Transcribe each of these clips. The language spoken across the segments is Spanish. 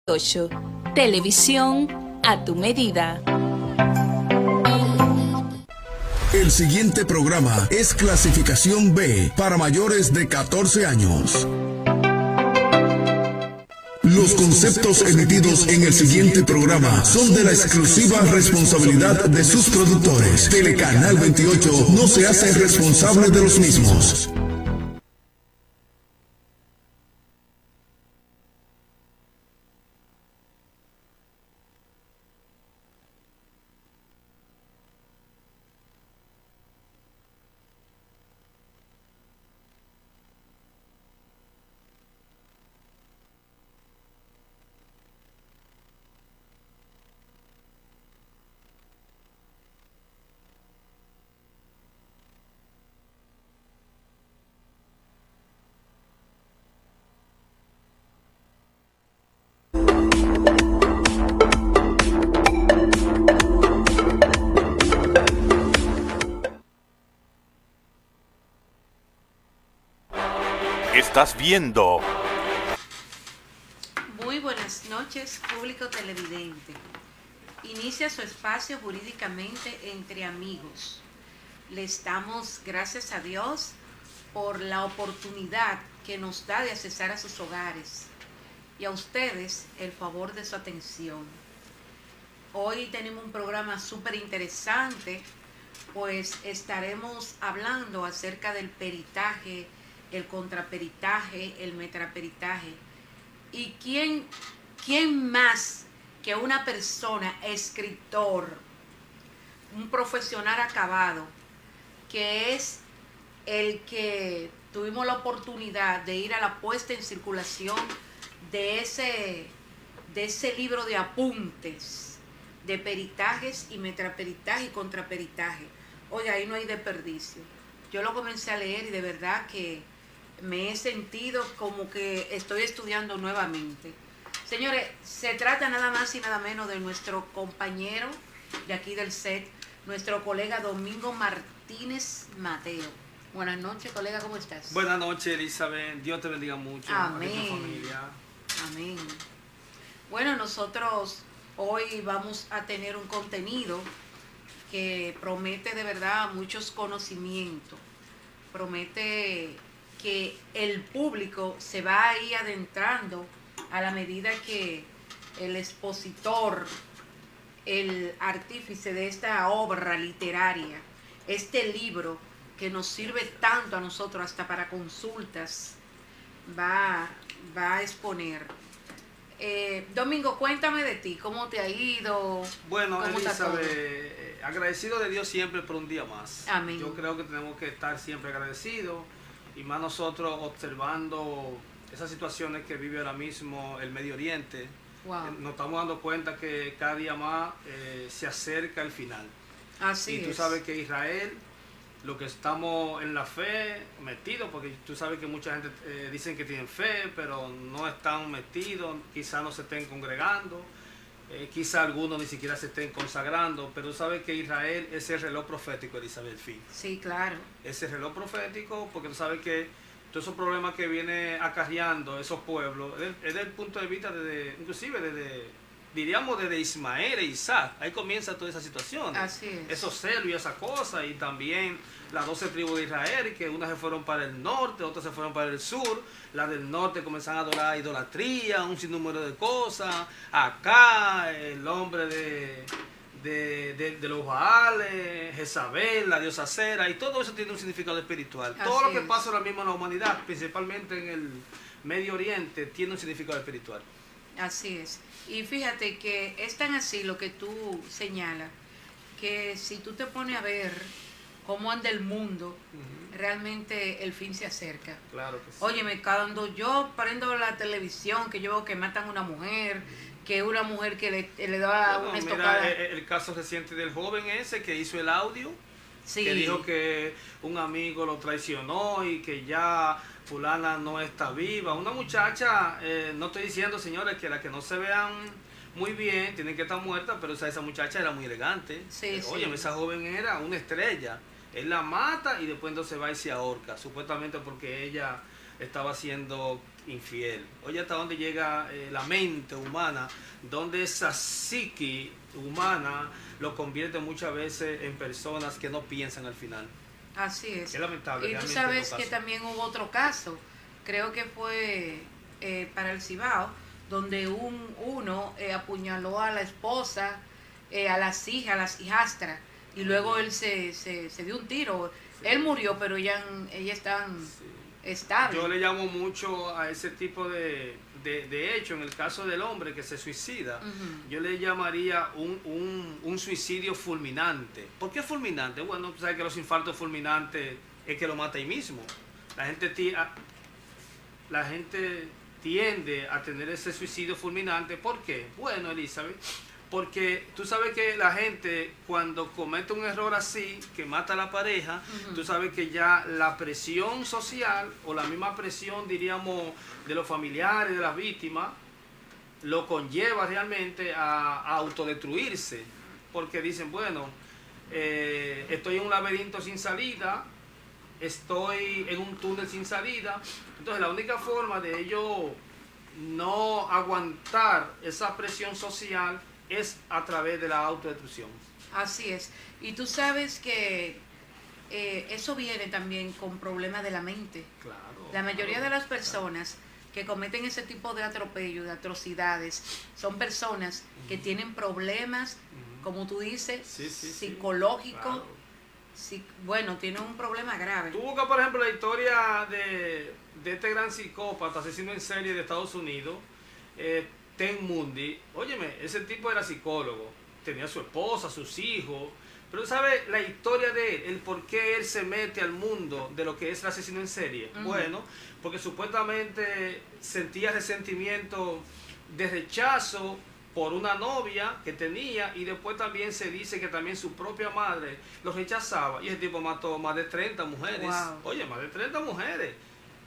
8. Televisión a tu medida. El siguiente programa es clasificación B para mayores de 14 años. Los conceptos emitidos en el siguiente programa son de la exclusiva responsabilidad de sus productores. Telecanal 28 no se hace responsable de los mismos. Estás viendo. Muy buenas noches, público televidente. Inicia su espacio Jurídicamente entre Amigos. Les damos gracias a Dios por la oportunidad que nos da de accesar a sus hogares y a ustedes el favor de su atención. Hoy tenemos un programa súper interesante, pues estaremos hablando acerca del peritaje, el contraperitaje, el metaperitaje. ¿Y quién más que una persona, escritor, un profesional acabado, que es el que tuvimos la oportunidad de ir a la puesta en circulación de ese libro de apuntes, de peritajes y metaperitaje y contraperitaje? Oiga, ahí no hay desperdicio. Yo lo comencé a leer y de verdad que me he sentido como que estoy estudiando nuevamente. Señores, se trata nada más y nada menos de nuestro compañero de aquí del set, nuestro colega Domingo Martínez Mateo. Buenas noches, colega, ¿cómo estás? Buenas noches, Elizabeth. Dios te bendiga mucho. Amén. A tu familia. Amén. Bueno, nosotros hoy vamos a tener un contenido que promete de verdad muchos conocimientos. Promete que el público se va a ir adentrando a la medida que el expositor, el artífice de esta obra literaria, este libro que nos sirve tanto a nosotros hasta para consultas, va a exponer. Domingo, cuéntame de ti, ¿cómo te ha ido? Bueno, ¿Cómo está todo? Elizabeth, agradecido de Dios siempre por un día más. Amén. Yo creo que tenemos que estar siempre agradecidos y más nosotros observando esas situaciones que vive ahora mismo el Medio Oriente. Wow. Nos estamos dando cuenta que cada día más se acerca el final. Así y tú es. sabes que Israel, lo que estamos en la fe metidos, porque tú sabes que mucha gente dicen que tienen fe, pero no están metidos, quizás no se estén congregando, quizás algunos ni siquiera se estén consagrando, pero tú sabes que Israel es el reloj profético, Elizabeth, el fin. Sí, claro. Ese reloj profético, porque tú sabes que todos esos problemas que viene acarreando esos pueblos, es desde el punto de vista, inclusive diríamos desde Ismael e Isaac, ahí comienza toda esa situación. Así es. Esos celos y esas cosas, y también las 12 tribus de Israel, que unas se fueron para el norte, otras se fueron para el sur. Las del norte comenzaron a adorar idolatría, un sinnúmero de cosas. Acá, el hombre de los Baales, Jezabel, la diosa Cera, y todo eso tiene un significado espiritual. Así todo lo que es. pasa ahora mismo en la humanidad, principalmente en el Medio Oriente, tiene un significado espiritual. Así es. Y fíjate que es tan así lo que tú señalas, que si tú te pones a ver cómo anda el mundo, realmente el fin se acerca. Claro que sí. Óyeme, cuando yo prendo la televisión, que yo veo que matan a una mujer, que una mujer que le da Bueno, una mira, estocada. el caso reciente del joven ese que hizo el audio, Sí. que dijo que un amigo lo traicionó y que ya fulana no está viva. Una muchacha, no estoy diciendo, señores, que las que no se vean muy bien tienen que estar muertas, pero esa muchacha era muy elegante. Sí, sí. Oye, esa joven era una estrella. Él la mata y después entonces va y se ahorca, supuestamente porque ella estaba siendo infiel. Oye, hasta dónde llega la mente humana, donde esa psique humana lo convierte muchas veces en personas que no piensan al final. Así es. Es lamentable. Y tú realmente sabes no que pasa. también hubo otro caso, creo que fue para el Cibao, donde uno apuñaló a la esposa, a las hijas, a las hijastras, y luego él se dio un tiro. Él murió, pero ella están estables. Yo le llamo mucho a ese tipo de hecho, en el caso del hombre que se suicida, yo le llamaría un suicidio fulminante. ¿Por qué fulminante? Bueno, tú sabes que los infartos fulminantes es que lo mata ahí mismo. La gente tiende a tener ese suicidio fulminante. ¿Por qué? Bueno, Elizabeth, porque tú sabes que la gente cuando comete un error así, que mata a la pareja, tú sabes que ya la presión social o la misma presión, diríamos, de los familiares, de las víctimas, lo conlleva realmente a autodestruirse. Porque dicen, bueno, estoy en un laberinto sin salida, estoy en un túnel sin salida. Entonces la única forma de ellos no aguantar esa presión social es a través de la autodestrucción. Así es. Y tú sabes que eso viene también con problemas de la mente. Claro. La mayoría claro, de las personas que cometen ese tipo de atropello, de atrocidades, son personas que tienen problemas, como tú dices, Sí, psicológicos. claro. Bueno, tienen un problema grave. Tú buscas, por ejemplo, la historia de este gran psicópata, asesino en serie de Estados Unidos, Ted Bundy. Óyeme, ese tipo era psicólogo, tenía su esposa, sus hijos, pero ¿sabes la historia de él? El por qué él se mete al mundo de lo que es el asesino en serie. Bueno, porque supuestamente sentía resentimiento de rechazo por una novia que tenía, y después también se dice que también su propia madre lo rechazaba, y ese tipo mató más de 30 mujeres. Wow. Oye, más de 30 mujeres.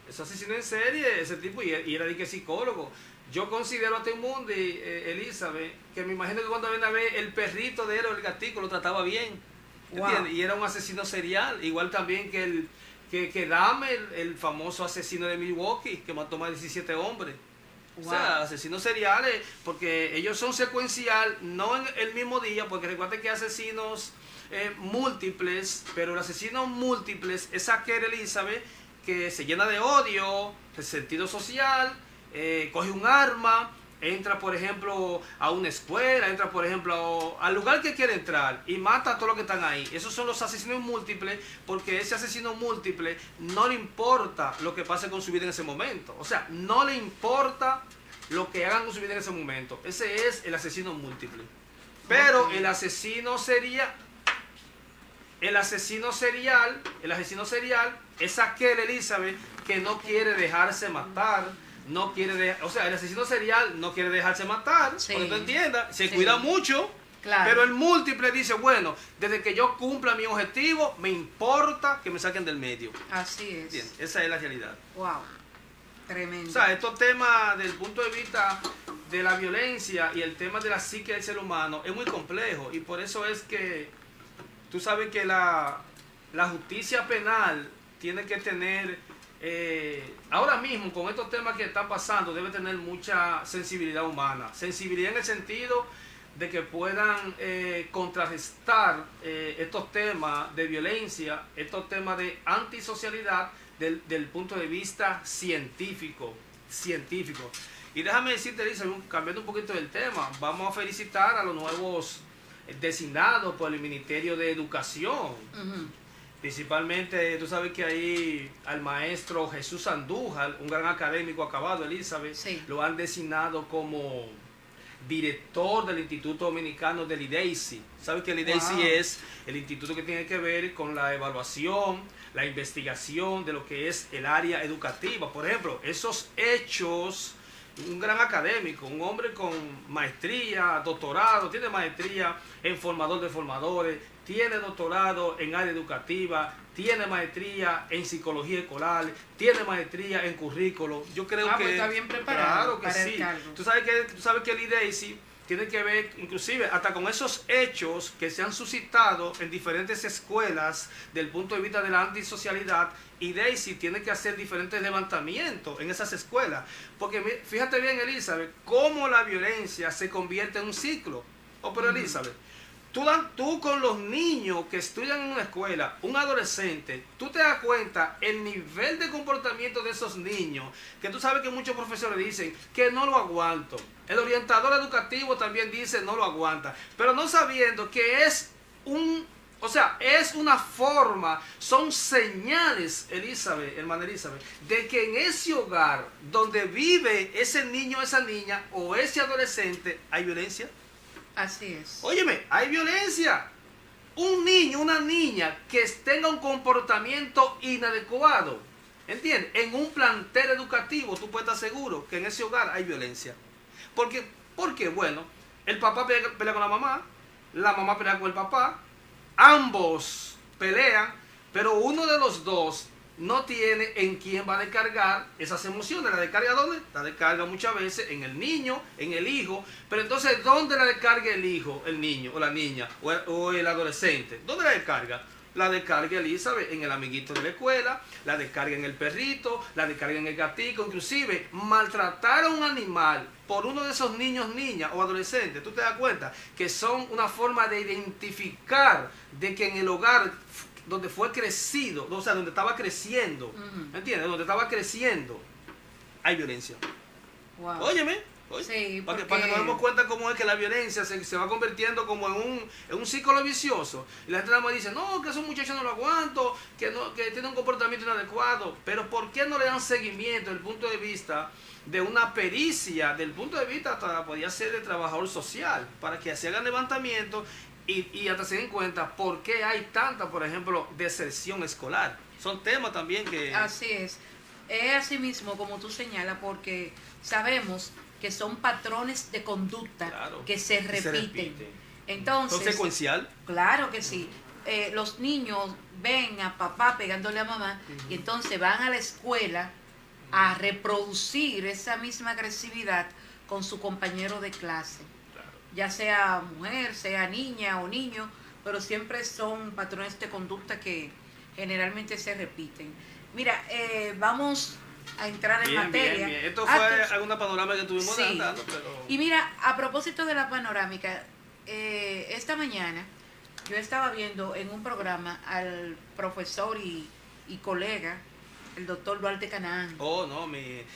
Ese asesino en serie, ese tipo, y era de que psicólogo. Yo considero a Ted Bundy, Elizabeth, que me imagino que cuando ven a ver el perrito de él o el gatico lo trataba bien. Wow. ¿Entiendes? Y era un asesino serial, igual también que Dahmer, el famoso asesino de Milwaukee, que mató más de 17 hombres. Wow. O sea, asesinos seriales, porque ellos son secuencial, no en el mismo día, porque recuerda que hay asesinos múltiples, pero el asesino múltiples es aquel, Elizabeth, que se llena de odio, de sentido social, coge un arma, entra por ejemplo a una escuela, entra por ejemplo al lugar que quiere entrar y mata a todos los que están ahí. Esos son los asesinos múltiples, porque ese asesino múltiple no le importa lo que pase con su vida en ese momento. O sea, no le importa lo que hagan con su vida en ese momento. Ese es el asesino múltiple. Pero el asesino serial es aquel, Elizabeth, que no quiere dejarse matar. No quiere o sea, el asesino serial no quiere dejarse matar, Sí. porque tú entiendas, se Sí. cuida mucho, Claro. pero el múltiple dice, bueno, desde que yo cumpla mi objetivo, me importa que me saquen del medio. Así es. ¿Entiendes? Esa es la realidad. Wow. Tremendo. O sea, estos temas desde el punto de vista de la violencia y el tema de la psique del ser humano es muy complejo, y por eso es que tú sabes que la justicia penal tiene que tener, ahora mismo con estos temas que están pasando, debe tener mucha sensibilidad humana. Sensibilidad en el sentido de que puedan contrarrestar estos temas de violencia, estos temas de antisocialidad del punto de vista científico. Y déjame decirte, Elisa, cambiando un poquito del tema, vamos a felicitar a los nuevos designados por el Ministerio de Educación. Principalmente, tú sabes que ahí al maestro Jesús Andújar, un gran académico acabado, Elizabeth, Sí. lo han designado como director del Instituto Dominicano del IDEICI. ¿Sabes que el IDEICI Wow. es el instituto que tiene que ver con la evaluación, la investigación de lo que es el área educativa? Por ejemplo, esos hechos, un gran académico, un hombre con maestría, doctorado, tiene maestría en formador de formadores, tiene doctorado en área educativa, tiene maestría en psicología escolar, tiene maestría en currículo. Yo creo que Pues está bien preparado claro que para el sí. cargo. Tú sabes que el IDEICI tiene que ver inclusive hasta con esos hechos que se han suscitado en diferentes escuelas del punto de vista de la antisocialidad, y Daisy tiene que hacer diferentes levantamientos en esas escuelas. Porque fíjate bien, Elizabeth, cómo la violencia se convierte en un ciclo. Pero Elizabeth, tú con los niños que estudian en una escuela, un adolescente, tú te das cuenta el nivel de comportamiento de esos niños, que tú sabes que muchos profesores dicen que no lo aguanto. El orientador educativo también dice no lo aguanta, pero no sabiendo que es es una forma, son señales, hermana Elizabeth, de que en ese hogar donde vive ese niño, esa niña o ese adolescente, hay violencia. Así es. Óyeme, hay violencia. Un niño, una niña que tenga un comportamiento inadecuado, ¿entiendes? En un plantel educativo, tú puedes estar seguro que en ese hogar hay violencia. Porque bueno, el papá pelea con la mamá pelea con el papá, ambos pelean, pero uno de los dos no tiene en quién va a descargar esas emociones. ¿La descarga dónde? La descarga muchas veces en el niño, en el hijo. Pero entonces, ¿dónde la descarga el hijo, el niño o la niña o el adolescente? ¿Dónde la descarga? La descarga Elizabeth en el amiguito de la escuela, la descarga en el perrito, la descarga en el gatito. Inclusive maltratar a un animal por uno de esos niños, niñas o adolescentes, tú te das cuenta que son una forma de identificar de que en el hogar donde fue crecido, o sea, donde estaba creciendo, ¿entiendes? Donde estaba creciendo, hay violencia. Wow. Óyeme, Sí, para que nos demos cuenta cómo es que la violencia se va convirtiendo como en un círculo vicioso. Y la gente nada más dice, no, que esos muchachos no lo aguanto, que tienen un comportamiento inadecuado. Pero ¿por qué no le dan seguimiento desde el punto de vista de una pericia, del punto de vista hasta podría ser de trabajador social, para que se hagan levantamientos y hasta se den cuenta por qué hay tanta, por ejemplo, deserción escolar? Son temas también que... Así es así mismo como tú señalas, porque sabemos que son patrones de conducta, claro, que se repiten. Entonces, ¿son secuencial? Claro que sí. Los niños ven a papá pegándole a mamá y entonces van a la escuela a reproducir esa misma agresividad con su compañero de clase. Claro. Ya sea mujer, sea niña o niño, pero siempre son patrones de conducta que generalmente se repiten. Mira, vamos a entrar en materia. Bien. Esto fue alguna panorámica que tuvimos dando, pero... Y mira, a propósito de la panorámica, esta mañana yo estaba viendo en un programa al profesor y colega, el doctor Duarte Canaán,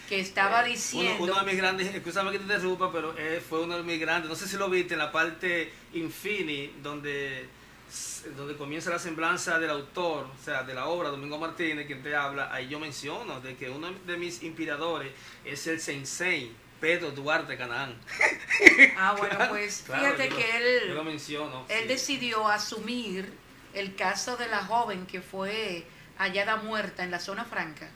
que estaba diciendo... Uno de mis grandes, escúchame que te interrumpa, pero fue uno de mis grandes, no sé si lo viste en la parte Infini, donde comienza la semblanza del autor, o sea, de la obra, Domingo Martínez, quien te habla. Ahí yo menciono de que uno de mis inspiradores es el sensei Pedro Duarte Canaán. Bueno, pues fíjate que yo lo menciono. Él decidió asumir el caso de la joven que fue hallada muerta en la zona franca,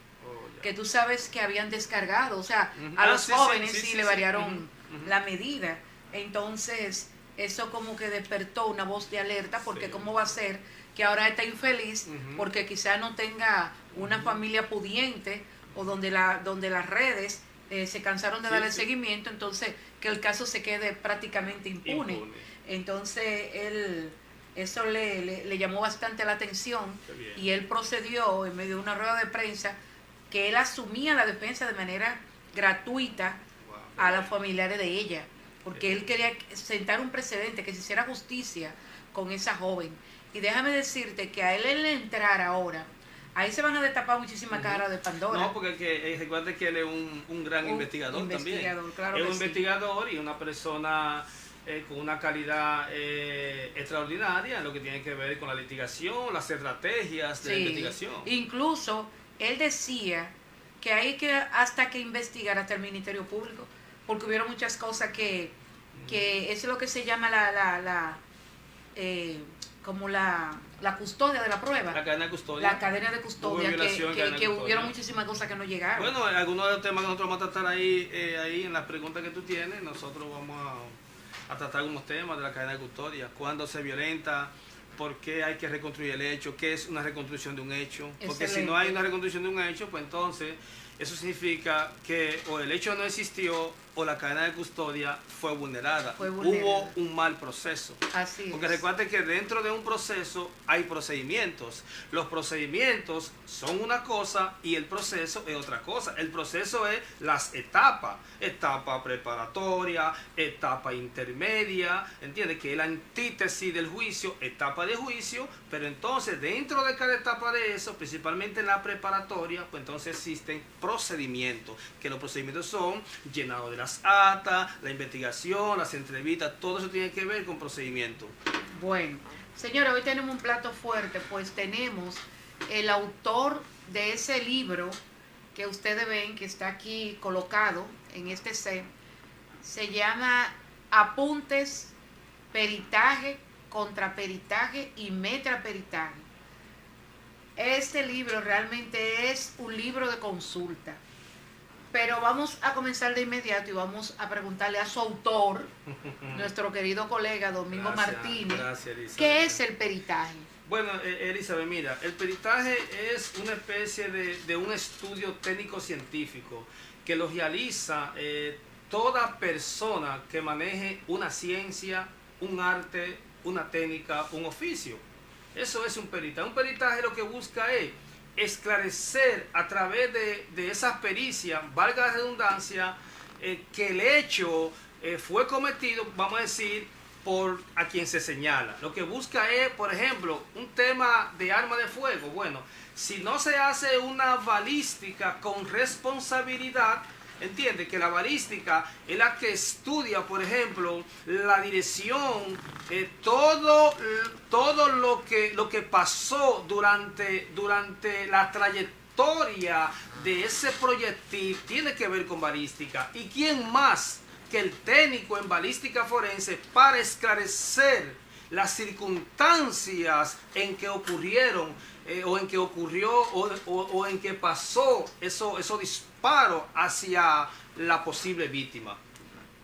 que tú sabes que habían descargado, o sea, a los jóvenes sí le variaron la medida. Entonces eso como que despertó una voz de alerta, porque cómo va a ser que ahora está infeliz porque quizá no tenga una familia pudiente, o donde las redes se cansaron de darle seguimiento, entonces que el caso se quede prácticamente impune. Entonces eso le llamó bastante la atención, y él procedió en medio de una rueda de prensa que él asumía la defensa de manera gratuita a los familiares de ella, porque él quería sentar un precedente, que se hiciera justicia con esa joven. Y déjame decirte que a él entrar ahora, ahí se van a destapar muchísimas cajas de Pandora. No, porque recuerda que él es un gran investigador también. Claro, es un investigador y una persona con una calidad extraordinaria en lo que tiene que ver con la litigación, las estrategias de la investigación. Incluso él decía que hay que hasta que investigar hasta el Ministerio Público, porque hubieron muchas cosas que eso es lo que se llama la custodia de la prueba. La cadena de custodia. La cadena de custodia, que hubieron muchísimas cosas que no llegaron. Bueno, algunos de los temas que nosotros vamos a tratar ahí en las preguntas que tú tienes, nosotros vamos a tratar algunos temas de la cadena de custodia. ¿Cuándo se violenta? ¿Por qué hay que reconstruir el hecho? ¿Qué es una reconstrucción de un hecho? Porque si no hay una reconstrucción de un hecho, pues entonces eso significa que o el hecho no existió o la cadena de custodia fue vulnerada. Fue vulnerada. Hubo un mal proceso. Así Porque es. recuerden que dentro de un proceso hay procedimientos. Los procedimientos son una cosa y el proceso es otra cosa. El proceso es las etapas. Etapa preparatoria, etapa intermedia, ¿entiendes? Que es la antítesis del juicio, etapa de juicio, pero entonces dentro de cada etapa de eso, principalmente en la preparatoria, pues entonces existen procedimientos, que los procedimientos son llenado de las actas, la investigación, las entrevistas, todo eso tiene que ver con procedimientos. Bueno, señora, hoy tenemos un plato fuerte, pues tenemos el autor de ese libro que ustedes ven que está aquí colocado en este set. Se llama Apuntes, Peritaje, Contraperitaje y Metaperitaje. Este libro realmente es un libro de consulta. Pero vamos a comenzar de inmediato y vamos a preguntarle a su autor, nuestro querido colega Domingo Martínez, Gracias, Elizabeth. ¿qué es el peritaje? Bueno, Elizabeth, mira, el peritaje es una especie de un estudio técnico-científico que lo realiza toda persona que maneje una ciencia, un arte, una técnica, un oficio. Eso es un peritaje. Un peritaje lo que busca es esclarecer a través de esas pericias, valga la redundancia, que el hecho fue cometido, vamos a decir, por a quien se señala. Lo que busca es, por ejemplo, un tema de arma de fuego. Bueno, si no se hace una balística con responsabilidad, entiende que la balística es la que estudia, por ejemplo, la dirección, todo lo que pasó durante la trayectoria de ese proyectil tiene que ver con balística. ¿Y quién más que el técnico en balística forense para esclarecer las circunstancias en que ocurrieron o en que ocurrió o en que pasó esos disparos hacia la posible víctima?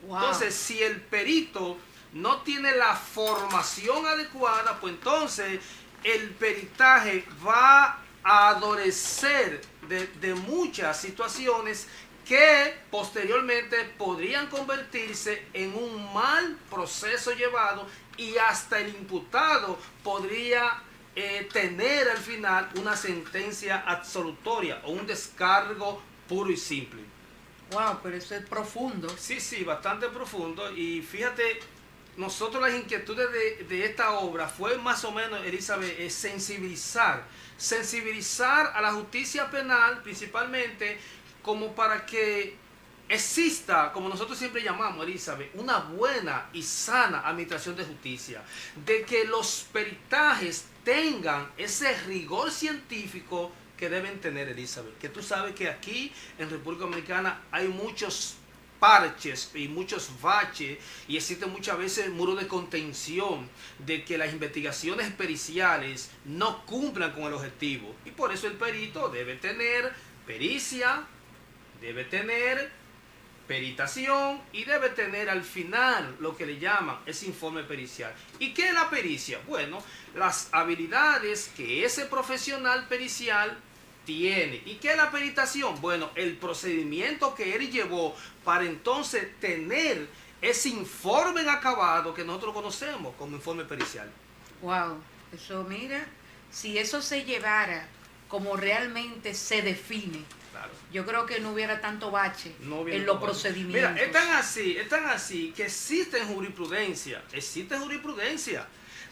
Wow. Entonces, si el perito no tiene la formación adecuada, pues entonces el peritaje va a adolecer de muchas situaciones que posteriormente podrían convertirse en un mal proceso llevado y hasta el imputado podría tener al final una sentencia absolutoria o un descargo puro y simple. Wow, pero eso es profundo. Sí, bastante profundo. Y fíjate, nosotros las inquietudes de esta obra fue más o menos, Elizabeth, sensibilizar a la justicia penal principalmente, como para que exista, como nosotros siempre llamamos, Elizabeth, una buena y sana administración de justicia, de que los peritajes tengan ese rigor científico que deben tener, Elizabeth. Que tú sabes que aquí en República Dominicana hay muchos parches y muchos baches y existen muchas veces muros de contención de que las investigaciones periciales no cumplan con el objetivo, y por eso el perito debe tener pericia, debe tener peritación y debe tener al final lo que le llaman ese informe pericial. ¿Y qué es la pericia? Bueno, las habilidades que ese profesional pericial tiene. ¿Y qué es la peritación? Bueno, el procedimiento que él llevó para entonces tener ese informe en acabado que nosotros conocemos como informe pericial. Wow, eso mira, si eso se llevara como realmente se define, Claro. yo creo que no hubiera tanto bache No hubiera en los tanto bache. procedimientos. Mira, es tan así que existe jurisprudencia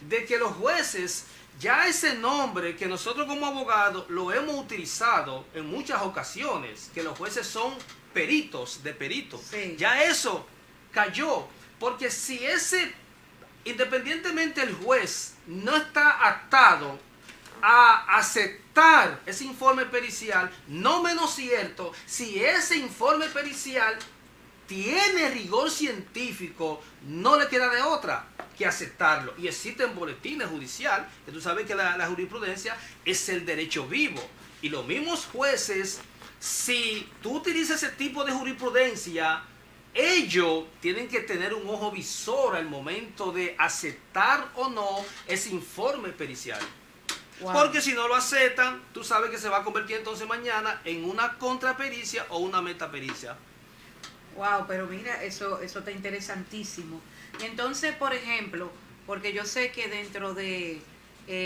de que los jueces, ya ese nombre que nosotros como abogados lo hemos utilizado en muchas ocasiones, que los jueces son peritos de peritos, Sí. ya eso cayó, porque si independientemente el juez no está atado a aceptar ese informe pericial, no menos cierto, si ese informe pericial tiene rigor científico, no le queda de otra que aceptarlo. Y existen boletines judiciales, que tú sabes que la jurisprudencia es el derecho vivo. Y los mismos jueces, si tú utilizas ese tipo de jurisprudencia, ellos tienen que tener un ojo visor al momento de aceptar o no ese informe pericial. Wow. Porque si no lo aceptan, tú sabes que se va a convertir entonces mañana en una contrapericia o una metapericia. Wow, pero mira, eso está interesantísimo. Y entonces, por ejemplo, porque yo sé que dentro de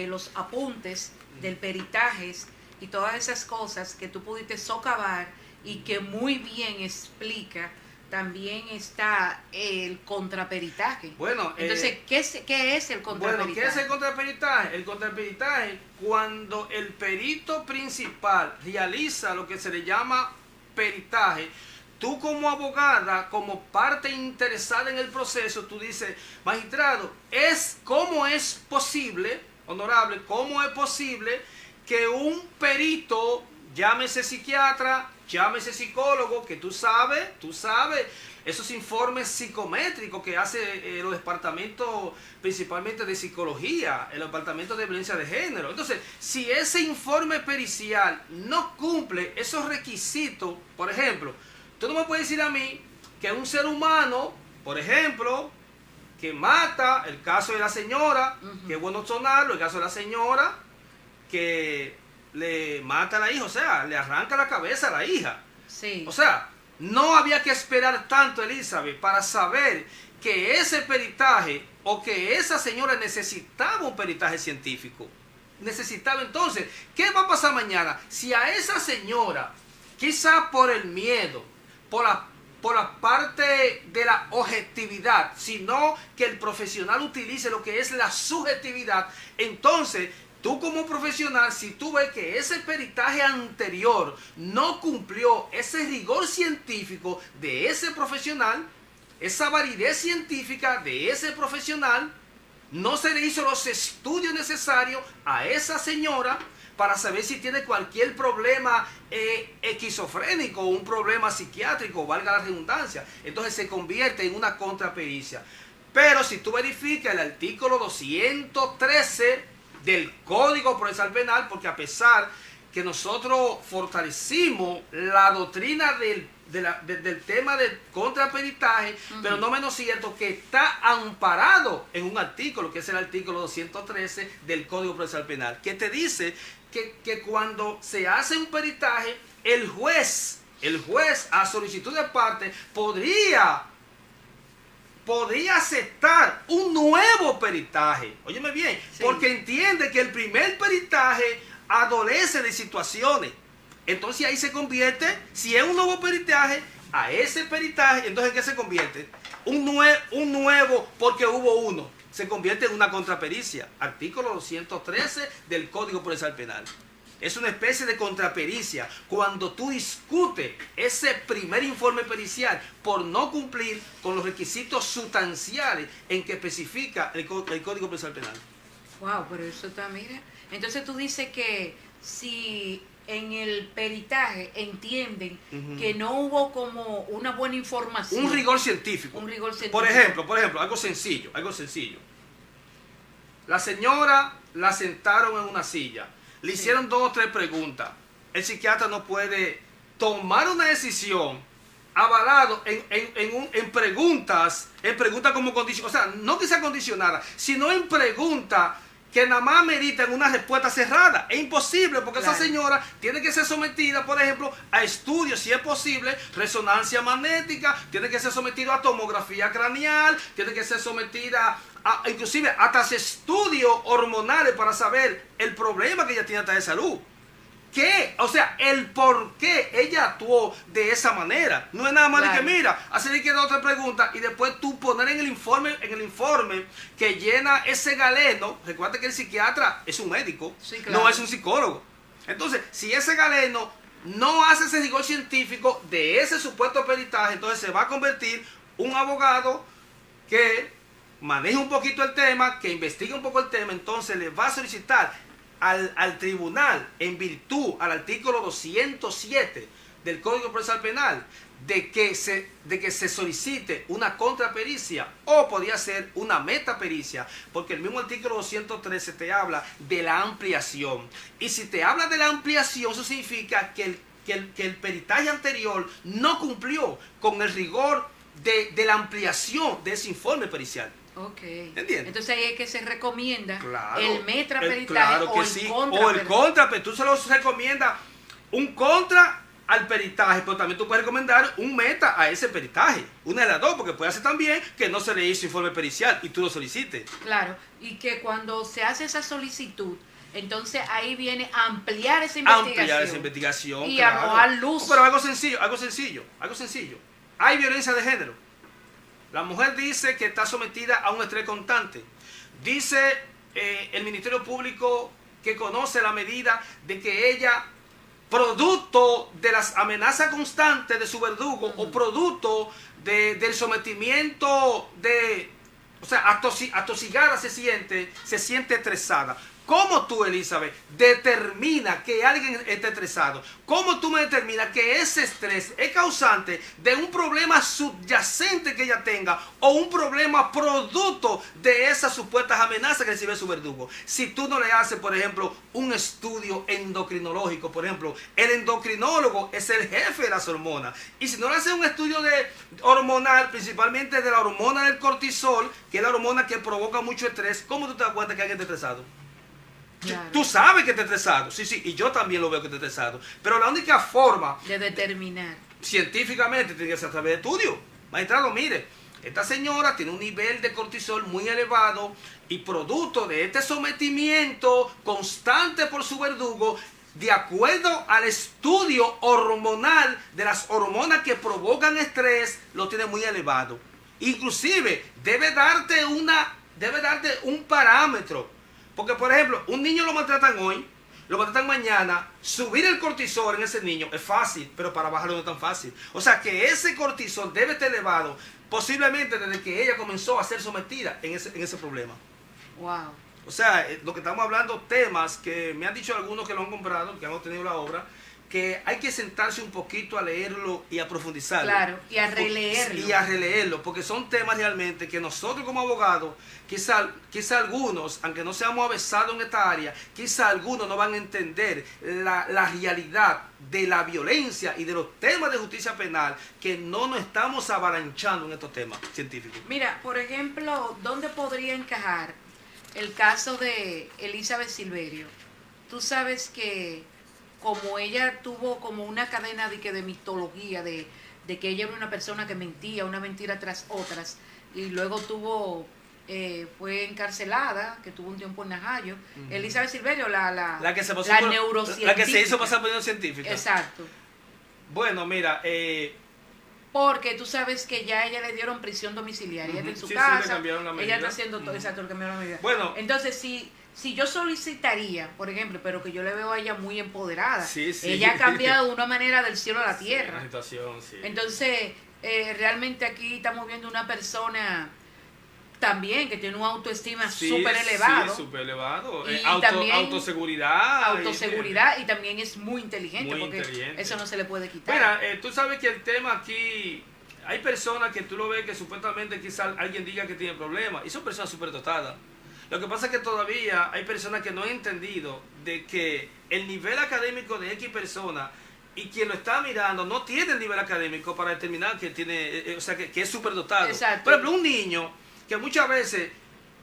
los apuntes del peritajes y todas esas cosas que tú pudiste socavar y que muy bien explica, también está el contraperitaje. Bueno, entonces, ¿qué es el contraperitaje? Bueno, ¿qué es el contraperitaje? El contraperitaje, cuando el perito principal realiza lo que se le llama peritaje, tú como abogada, como parte interesada en el proceso, tú dices, magistrado, ¿cómo es posible, honorable, cómo es posible que un perito, llámese psiquiatra, llámese psicólogo, que tú sabes, esos informes psicométricos que hace los departamentos principalmente de psicología, el departamento de violencia de género? Entonces, si ese informe pericial no cumple esos requisitos, por ejemplo, tú no me puedes decir a mí que un ser humano, por ejemplo, que mata, el caso de la señora, que es bueno sonarlo, el caso de la señora, que le mata a la hija, o sea, le arranca la cabeza a la hija. Sí. O sea, no había que esperar tanto, Elizabeth, para saber que ese peritaje o que esa señora necesitaba un peritaje científico. Necesitaba entonces, ¿qué va a pasar mañana? Si a esa señora, quizá por el miedo, por la parte de la objetividad, sino que el profesional utilice lo que es la subjetividad, entonces tú como profesional, si tú ves que ese peritaje anterior no cumplió ese rigor científico de ese profesional, esa validez científica de ese profesional, no se le hizo los estudios necesarios a esa señora para saber si tiene cualquier problema esquizofrénico o un problema psiquiátrico, valga la redundancia. Entonces se convierte en una contrapericia. Pero si tú verificas el artículo 213 del Código Procesal Penal, porque a pesar que nosotros fortalecimos la doctrina del tema del contraperitaje, pero no menos cierto que está amparado en un artículo, que es el artículo 213 del Código Procesal Penal, que te dice que cuando se hace un peritaje, el juez a solicitud de parte podría aceptar un nuevo peritaje. Óyeme bien, sí, porque entiende que el primer peritaje adolece de situaciones. Entonces ahí se convierte, si es un nuevo peritaje, a ese peritaje, entonces ¿en qué se convierte? Un nuevo porque hubo uno. Se convierte en una contrapericia. Artículo 213 del Código Procesal Penal. Es una especie de contrapericia cuando tú discutes ese primer informe pericial por no cumplir con los requisitos sustanciales en que especifica el Código Procesal Penal. Wow, pero eso está, mira. Entonces tú dices que si en el peritaje entienden que no hubo como una buena información. Un rigor científico. Por ejemplo, algo sencillo. La señora la sentaron en una silla. Le hicieron 2 o 3 preguntas. El psiquiatra no puede tomar una decisión avalado en preguntas como condición. O sea, no que sea condicionada, sino en preguntas que nada más meritan una respuesta cerrada. Es imposible porque esa señora tiene que ser sometida, por ejemplo, a estudios, si es posible, resonancia magnética, tiene que ser sometida a tomografía craneal, tiene que ser sometida a, inclusive hasta estudios hormonales para saber el problema que ella tiene hasta de salud. ¿Qué? O sea, el por qué ella actuó de esa manera. No es nada más de que mira, hacerle que otra pregunta y después tú poner en el informe que llena ese galeno. Recuerda que el psiquiatra es un médico, no es un psicólogo. Entonces, si ese galeno no hace ese rigor científico de ese supuesto peritaje, entonces se va a convertir un abogado que maneja un poquito el tema, que investiga un poco el tema, entonces le va a solicitar al tribunal, en virtud al artículo 207 del Código Procesal Penal, de que se solicite una contrapericia o podría ser una metapericia, porque el mismo artículo 213 te habla de la ampliación. Y si te habla de la ampliación, eso significa que el peritaje anterior no cumplió con el rigor de la ampliación de ese informe pericial. Ok. ¿Entiendes? Entonces ahí es que se recomienda el metraperitaje claro que o el sí. contraperitaje. O el contra, pero tú se los recomiendas un contra al peritaje, pero también tú puedes recomendar un meta a ese peritaje. Una de las dos, porque puede ser también que no se le hizo informe pericial y tú lo solicites. Claro, y que cuando se hace esa solicitud, entonces ahí viene a ampliar esa investigación. Ampliar esa investigación. Y claro. arrojar luz. No, pero algo sencillo. Hay violencia de género. La mujer dice que está sometida a un estrés constante. Dice el Ministerio Público que conoce la medida de que ella, producto de las amenazas constantes de su verdugo o producto del sometimiento o sea, atosigada se siente estresada. ¿Cómo tú, Elizabeth, determinas que alguien esté estresado? ¿Cómo tú me determinas que ese estrés es causante de un problema subyacente que ella tenga o un problema producto de esas supuestas amenazas que recibe su verdugo? Si tú no le haces, por ejemplo, un estudio endocrinológico, por ejemplo, el endocrinólogo es el jefe de las hormonas. Y si no le haces un estudio hormonal, principalmente de la hormona del cortisol, que es la hormona que provoca mucho estrés, ¿cómo tú te das cuenta que alguien está estresado? Claro. Tú sabes que está estresado, sí, y yo también lo veo que está estresado. Pero la única forma De determinar. científicamente tiene que ser a través de estudios. Magistrado, mire, esta señora tiene un nivel de cortisol muy elevado y producto de este sometimiento constante por su verdugo, de acuerdo al estudio hormonal de las hormonas que provocan estrés, lo tiene muy elevado. Inclusive debe darte un parámetro. Porque, por ejemplo, un niño lo maltratan hoy, lo maltratan mañana, subir el cortisol en ese niño es fácil, pero para bajarlo no es tan fácil. O sea que ese cortisol debe estar elevado, posiblemente desde que ella comenzó a ser sometida en ese problema. Wow. O sea, lo que estamos hablando, temas que me han dicho algunos que lo han comprado, que han obtenido la obra, que hay que sentarse un poquito a leerlo y a profundizarlo. Claro, y a releerlo. Y a releerlo, porque son temas realmente que nosotros como abogados, quizá algunos, aunque no seamos avesados en esta área, quizá algunos no van a entender la realidad de la violencia y de los temas de justicia penal, que no nos estamos avalanchando en estos temas científicos. Mira, por ejemplo, ¿dónde podría encajar el caso de Elizabeth Silverio? Tú sabes que como ella tuvo como una cadena de mitología, de que ella era una persona que mentía, una mentira tras otras, y luego fue encarcelada, que tuvo un tiempo en Najayo. Elizabeth Silverio, la que se pasó neurocientífica. la que se hizo pasar por neurocientífica. Exacto. Bueno, mira, porque tú sabes que ya a ella le dieron prisión domiciliaria, ella está en su Sí, casa, le cambiaron la medida. ella está haciendo todo, exacto, le cambiaron la medida. Bueno. Entonces, si yo solicitaría, por ejemplo, pero que yo le veo a ella muy empoderada, Sí. ella ha cambiado de una manera del cielo a la tierra. La situación, sí. Entonces, realmente aquí estamos viendo una persona también que tiene una autoestima súper elevado. Sí, súper elevado. Y también autoseguridad. Autoseguridad y también es muy inteligente, Muy porque inteligente. eso no se le puede quitar. Mira, tú sabes que el tema aquí, hay personas que tú lo ves que supuestamente quizás alguien diga que tiene problemas, y son personas súper dotadas. Lo que pasa es que todavía hay personas que no han entendido de que el nivel académico de X persona y quien lo está mirando no tiene el nivel académico para determinar que tiene, o sea, que es súper dotado. Exacto. Por ejemplo, un niño que muchas veces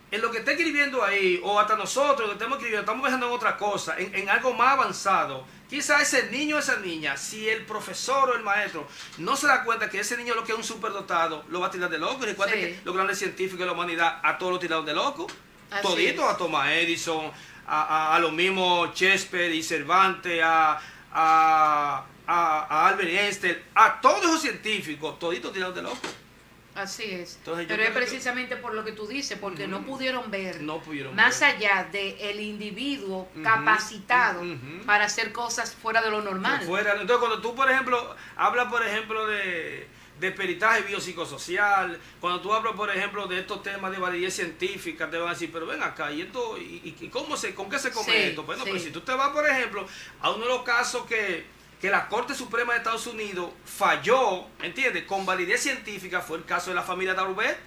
en lo que está escribiendo ahí, o hasta nosotros lo que estamos escribiendo, estamos pensando en otra cosa, en algo más avanzado. Quizá ese niño o esa niña, si el profesor o el maestro no se da cuenta que ese niño lo que es un superdotado, lo va a tirar de loco. Y recuerda que los grandes científicos de la humanidad a todos los tiraron de loco. Toditos, a Thomas Edison, a los mismos Shakespeare y Cervantes, a Albert Einstein, a todos esos científicos, toditos tiraron de loco. Así es. Entonces, pero es precisamente por lo que tú dices, porque no pudieron ver más allá del individuo capacitado para hacer cosas fuera de lo normal. Entonces, cuando tú, por ejemplo, hablas, por ejemplo, de peritaje biopsicosocial, cuando tú hablas, por ejemplo, de estos temas de validez científica, te van a decir, pero ven acá, ¿y esto? ¿Y con qué se come esto? Bueno, pues si tú te vas, por ejemplo, a uno de los casos que la Corte Suprema de Estados Unidos falló, ¿entiendes?, con validez científica, fue el caso de la familia Daubert.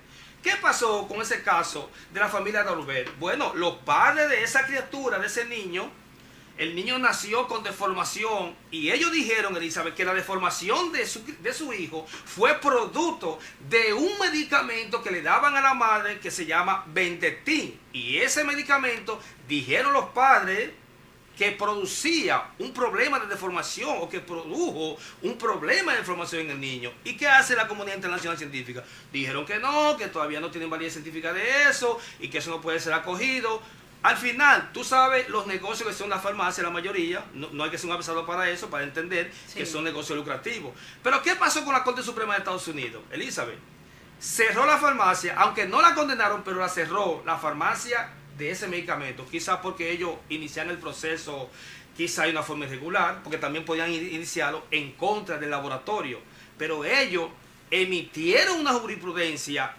¿Qué pasó con ese caso de la familia Daubert? Bueno, los padres de esa criatura, de ese niño, el niño nació con deformación y ellos dijeron, Elizabeth, que la deformación de su hijo fue producto de un medicamento que le daban a la madre que se llama Bendectin. Y ese medicamento, dijeron los padres, que producía un problema de deformación o que produjo un problema de deformación en el niño. ¿Y qué hace la comunidad internacional científica? Dijeron que no, que todavía no tienen validez científica de eso y que eso no puede ser acogido. Al final, tú sabes los negocios que son las farmacias, la mayoría, no hay que ser un avanzado para eso, para entender que son negocios lucrativos. Pero ¿qué pasó con la Corte Suprema de Estados Unidos, Elizabeth? Cerró la farmacia, aunque no la condenaron, pero la cerró, la farmacia de ese medicamento, quizás porque ellos inician el proceso, quizás hay una forma irregular, porque también podían iniciarlo en contra del laboratorio, pero ellos emitieron una jurisprudencia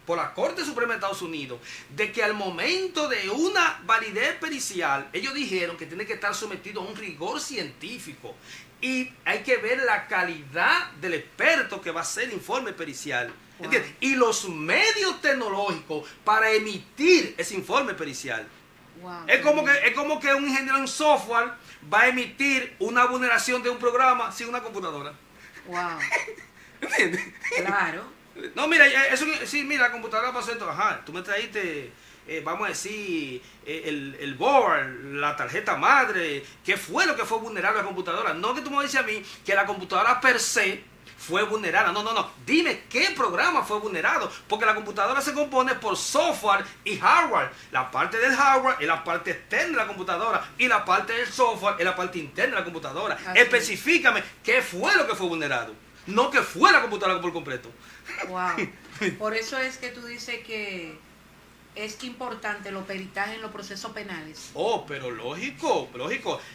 por la Corte Suprema de Estados Unidos, de que al momento de una validez pericial, ellos dijeron que tiene que estar sometido a un rigor científico y hay que ver la calidad del experto que va a hacer el informe pericial. Wow. Y los medios tecnológicos para emitir ese informe pericial. Wow. Es como que un ingeniero en software va a emitir una vulneración de un programa sin una computadora. Wow. ¿Entiendes? Claro. No, mira, eso, sí, mira, la computadora pasó esto, ajá, tú me trajiste, vamos a decir, el board, la tarjeta madre, ¿qué fue lo que fue vulnerable a la computadora? No que tú me dices a mí que la computadora per se fue vulnerada, no, dime qué programa fue vulnerado, porque la computadora se compone por software y hardware. La parte del hardware es la parte externa de la computadora y la parte del software es la parte interna de la computadora. Así. Especifícame qué fue lo que fue vulnerado, no que fue la computadora por completo. Wow. Por eso es que tú dices que es importante los peritajes en los procesos penales. Oh, pero lógico.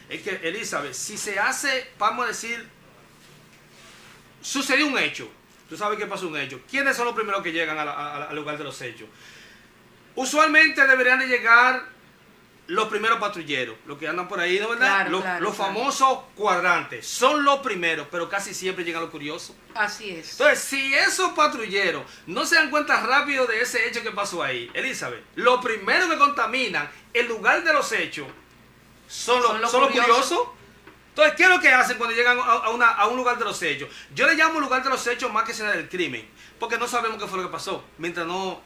Es que, Elizabeth, si se hace, vamos a decir, sucedió un hecho. Tú sabes que pasó un hecho. ¿Quiénes son los primeros que llegan al lugar de los hechos? Usualmente deberían de llegar los primeros patrulleros, los que andan por ahí, ¿no verdad? Claro, los famosos cuadrantes, son los primeros, pero casi siempre llegan los curiosos. Así es. Entonces, si esos patrulleros no se dan cuenta rápido de ese hecho que pasó ahí, Elizabeth, lo primero que contaminan el lugar de los hechos son los curiosos. Entonces, ¿qué es lo que hacen cuando llegan a un lugar de los hechos? Yo le llamo lugar de los hechos más que escena del crimen, porque no sabemos qué fue lo que pasó, mientras no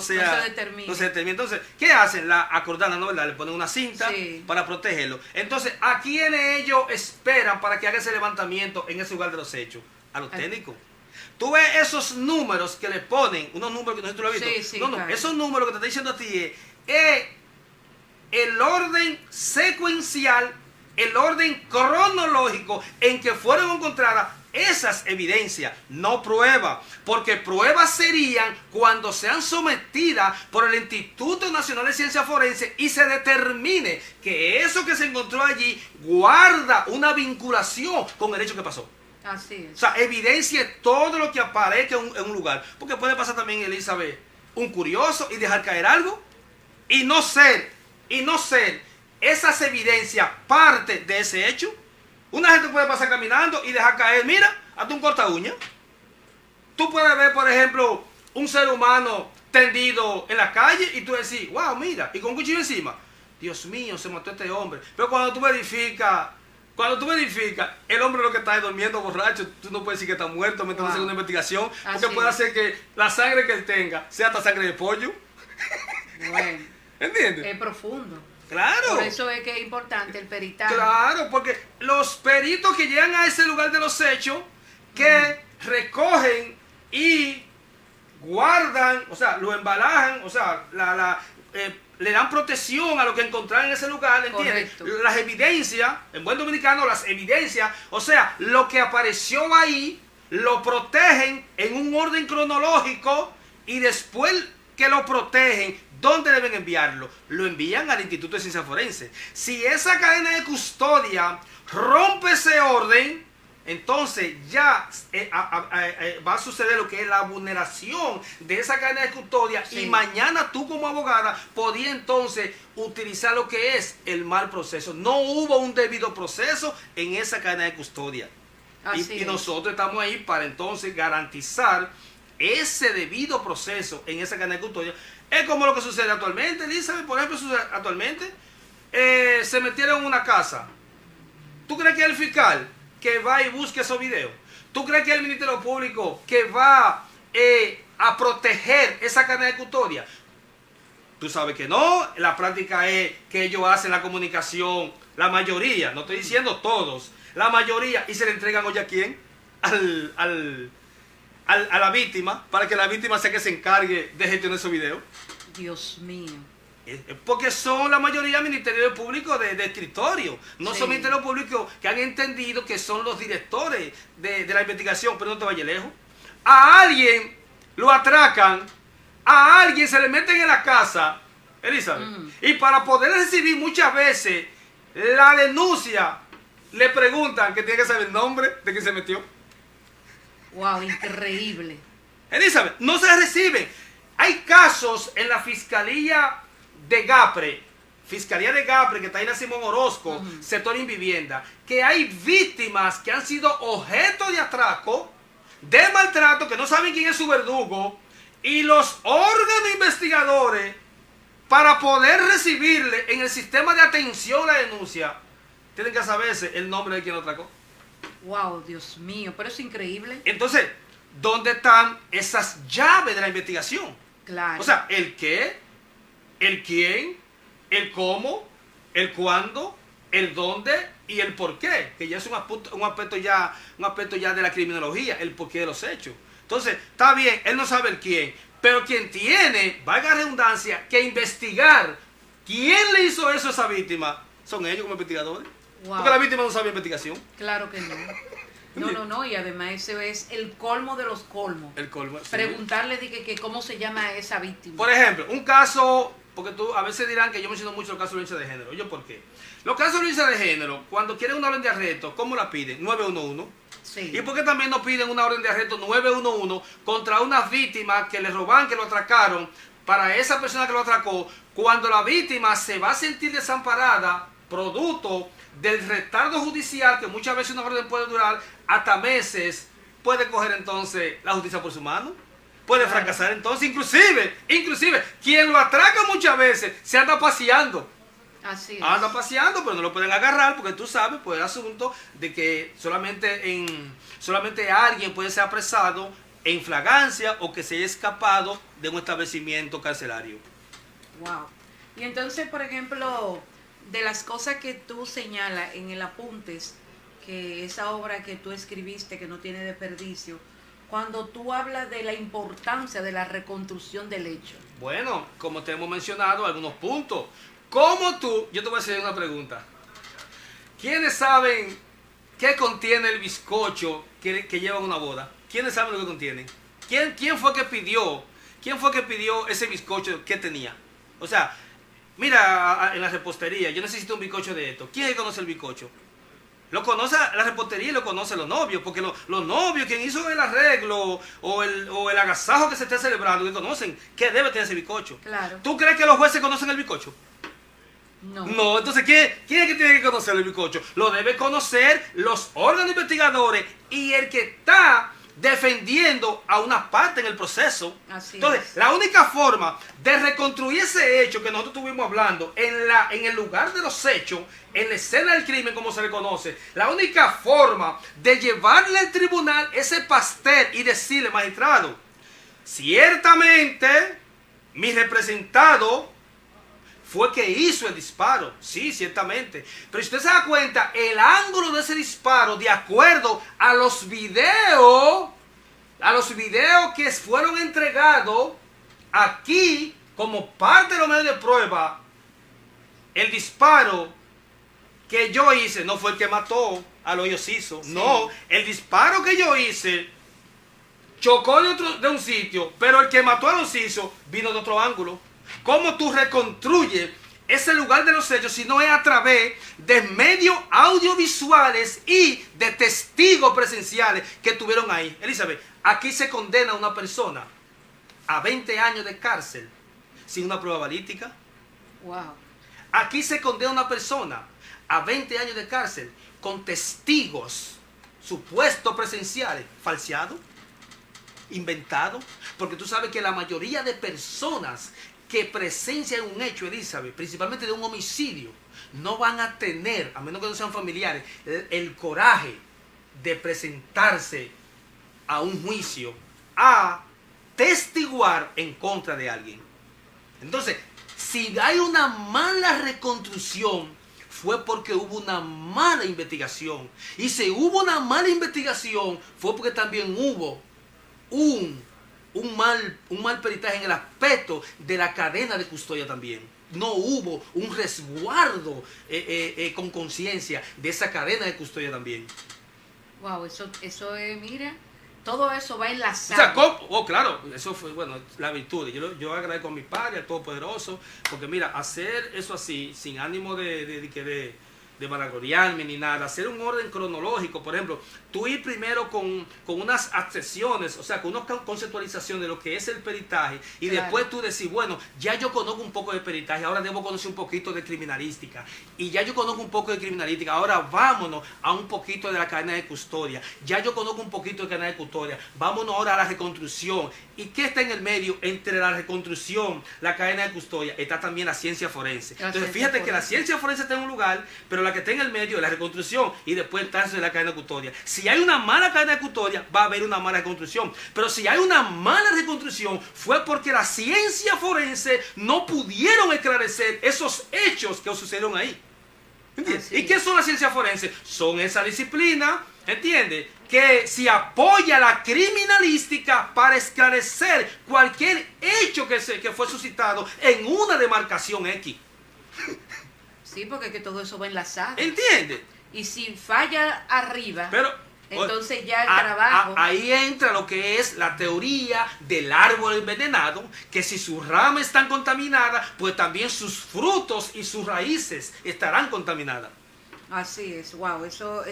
se determine. Entonces, ¿qué hacen? La acordalan, ¿no verdad? Le ponen una cinta para protegerlo. Entonces, ¿a quiénes ellos esperan para que haga ese levantamiento en ese lugar de los hechos? A los técnicos. Tú ves esos números que le ponen, unos números que no sé si tú lo has visto. Claro. Esos números que te estoy diciendo a ti es el orden secuencial, el orden cronológico en que fueron encontradas esas evidencias, no pruebas, porque pruebas serían cuando sean sometidas por el Instituto Nacional de Ciencias Forenses y se determine que eso que se encontró allí guarda una vinculación con el hecho que pasó. Así es. O sea, evidencia todo lo que aparezca en un lugar, porque puede pasar también, Elizabeth, un curioso y dejar caer algo y no ser esas evidencias parte de ese hecho. Una gente puede pasar caminando y dejar caer, mira, hasta un corta uña. Tú puedes ver, por ejemplo, un ser humano tendido en la calle y tú decís, wow, mira, y con un cuchillo encima. Dios mío, se mató este hombre. Pero cuando tú verificas, el hombre lo que está durmiendo borracho, tú no puedes decir que está muerto mientras haces una investigación, porque puede hacer que la sangre que él tenga sea hasta sangre de pollo. Bueno. ¿Entiendes? Es profundo. Claro. Por eso es que es importante el peritaje. Claro, porque los peritos que llegan a ese lugar de los hechos, que recogen y guardan, o sea, lo embalajan, o sea, le dan protección a lo que encontraron en ese lugar, ¿entiendes? Correcto. Las evidencias, en buen dominicano, las evidencias, o sea, lo que apareció ahí, lo protegen en un orden cronológico y después que lo protegen, ¿dónde deben enviarlo? Lo envían al Instituto de Ciencias Forenses. Si esa cadena de custodia rompe ese orden, entonces ya va a suceder lo que es la vulneración de esa cadena de custodia y mañana tú como abogada podías entonces utilizar lo que es el mal proceso. No hubo un debido proceso en esa cadena de custodia. Y nosotros estamos ahí para entonces garantizar ese debido proceso en esa cadena de custodia. Es como lo que sucede actualmente, Elizabeth, por ejemplo, actualmente se metieron en una casa. ¿Tú crees que el fiscal que va y busque esos videos? ¿Tú crees que el Ministerio Público que va a proteger esa cadena de custodia? Tú sabes que no, la práctica es que ellos hacen la comunicación la mayoría, no estoy diciendo todos, la mayoría, y se le entregan hoy a quién, a la víctima, para que la víctima sea que se encargue de gestionar esos videos. Dios mío. Porque son la mayoría ministerios públicos de escritorio, no son ministerios públicos que han entendido que son los directores de la investigación, pero no te vayas lejos. A alguien lo atracan, a alguien se le meten en la casa, Elizabeth, y para poder recibir muchas veces la denuncia, le preguntan que tiene que saber el nombre de quien se metió. Wow, increíble. Elizabeth, no se reciben. Hay casos en la Fiscalía de Gapre, que está ahí en Simón Orozco, sector Invivienda, que hay víctimas que han sido objeto de atraco, de maltrato, que no saben quién es su verdugo, y los órganos investigadores, para poder recibirle en el sistema de atención a la denuncia, tienen que saberse el nombre de quien lo atracó. Wow, Dios mío, pero es increíble. Entonces, ¿dónde están esas llaves de la investigación? Claro. O sea, el qué, el quién, el cómo, el cuándo, el dónde y el por qué, que ya es un aspecto ya de la criminología, el porqué de los hechos. Entonces, está bien, él no sabe el quién, pero quien tiene, valga la redundancia, que investigar quién le hizo eso a esa víctima, son ellos como investigadores. Wow. Porque la víctima no sabe investigación. Claro que no. No, y además ese es el colmo de los colmos. El colmo. Sí. Preguntarle que cómo se llama esa víctima. Por ejemplo, un caso, porque tú a veces dirán que yo menciono mucho los casos de violencia de género. ¿Yo por qué? Los casos de violencia de género, cuando quieren una orden de arresto, ¿cómo la piden? 911. Sí. ¿Y por qué también nos piden una orden de arresto 911 contra unas víctimas que le roban, que lo atracaron, para esa persona que lo atracó, cuando la víctima se va a sentir desamparada, producto del retardo judicial, que muchas veces una orden puede durar hasta meses, puede coger entonces la justicia por su mano, puede fracasar entonces, inclusive, quien lo atraca muchas veces se anda paseando. Así es. Anda paseando, pero no lo pueden agarrar porque tú sabes, pues el asunto de que solamente alguien puede ser apresado en flagrancia o que se haya escapado de un establecimiento carcelario. Wow. Y entonces, por ejemplo, de las cosas que tú señalas en el Apuntes, que esa obra que tú escribiste que no tiene desperdicio, cuando tú hablas de la importancia de la reconstrucción del hecho. Bueno, como te hemos mencionado, algunos puntos. ¿Cómo tú? Yo te voy a hacer una pregunta. ¿Quiénes saben qué contiene el bizcocho que lleva una boda? ¿Quiénes saben lo que contiene? ¿Quién fue que pidió ese bizcocho que tenía? O sea, mira, en la repostería, yo necesito un bizcocho de esto. ¿Quién conoce el bizcocho? Lo conoce la repostería y lo conocen los novios, porque los novios, quien hizo el arreglo o el agasajo que se esté celebrando, que conocen qué debe tener ese bizcocho. Claro. ¿Tú crees que los jueces conocen el bizcocho? No. No, entonces ¿quién es que tiene que conocer el bizcocho? Lo debe conocer los órganos investigadores y el que está defendiendo a una parte en el proceso. Así Entonces, es. la única forma de reconstruir ese hecho que nosotros estuvimos hablando en el lugar de los hechos, en la escena del crimen como se le conoce, la única forma de llevarle al tribunal ese pastel y decirle, magistrado, ciertamente mi representado fue que hizo el disparo, sí, ciertamente. Pero si usted se da cuenta, el ángulo de ese disparo, de acuerdo a los videos que fueron entregados aquí como parte de los medios de prueba, el disparo que yo hice no fue el que mató a los Inciso. Sí. No, el disparo que yo hice chocó de un sitio, pero el que mató a los Inciso vino de otro ángulo. ¿Cómo tú reconstruyes ese lugar de los hechos si no es a través de medios audiovisuales y de testigos presenciales que estuvieron ahí? Elizabeth, aquí se condena a una persona a 20 años de cárcel sin una prueba balística. Wow. Aquí se condena a una persona a 20 años de cárcel con testigos supuestos presenciales falseados, inventados, porque tú sabes que la mayoría de personas que presencian un hecho, Elizabeth, principalmente de un homicidio, no van a tener, a menos que no sean familiares, el coraje de presentarse a un juicio a testiguar en contra de alguien. Entonces, si hay una mala reconstrucción fue porque hubo una mala investigación. Y si hubo una mala investigación, fue porque también hubo un mal peritaje en el aspecto de la cadena de custodia también. No hubo un resguardo con conciencia de esa cadena de custodia también. Wow, eso es, mira, todo eso va O enlazado. sea, claro, eso fue, bueno, la virtud. Yo agradezco a mi padre, al Todopoderoso, porque mira, hacer eso así, sin ánimo de vanagloriarme ni nada, hacer un orden cronológico, por ejemplo, tú ir primero con unas accesión,es o sea, con una conceptualización de lo que es el peritaje, y claro, después tú decís, bueno, ya yo conozco un poco de peritaje, ahora debo conocer un poquito de criminalística, y ya yo conozco un poco de criminalística, ahora vámonos a un poquito de la cadena de custodia, ya yo conozco un poquito de cadena de custodia, vámonos ahora a la reconstrucción. ¿Y qué está en el medio entre la reconstrucción, la cadena de custodia? Está también la ciencia forense. Entonces fíjate que la ciencia forense está en un lugar, pero la que está en el medio es la reconstrucción, y después está en la cadena de custodia. Si hay una mala cadena de custodia, va a haber una mala reconstrucción. Pero si hay una mala reconstrucción, fue porque la ciencia forense no pudieron esclarecer esos hechos que sucedieron ahí. ¿Entiendes? ¿Y qué son las ciencias forenses? Son esa disciplina, ¿entiendes?, que se apoya la criminalística para esclarecer cualquier hecho que fue suscitado en una demarcación X. Sí, porque que todo eso va enlazado. ¿Entiendes? Y si falla arriba, Pero entonces ya el trabajo... Ahí entra lo que es la teoría del árbol envenenado, que si sus ramas están contaminadas, pues también sus frutos y sus raíces estarán contaminadas. Así es, wow, eso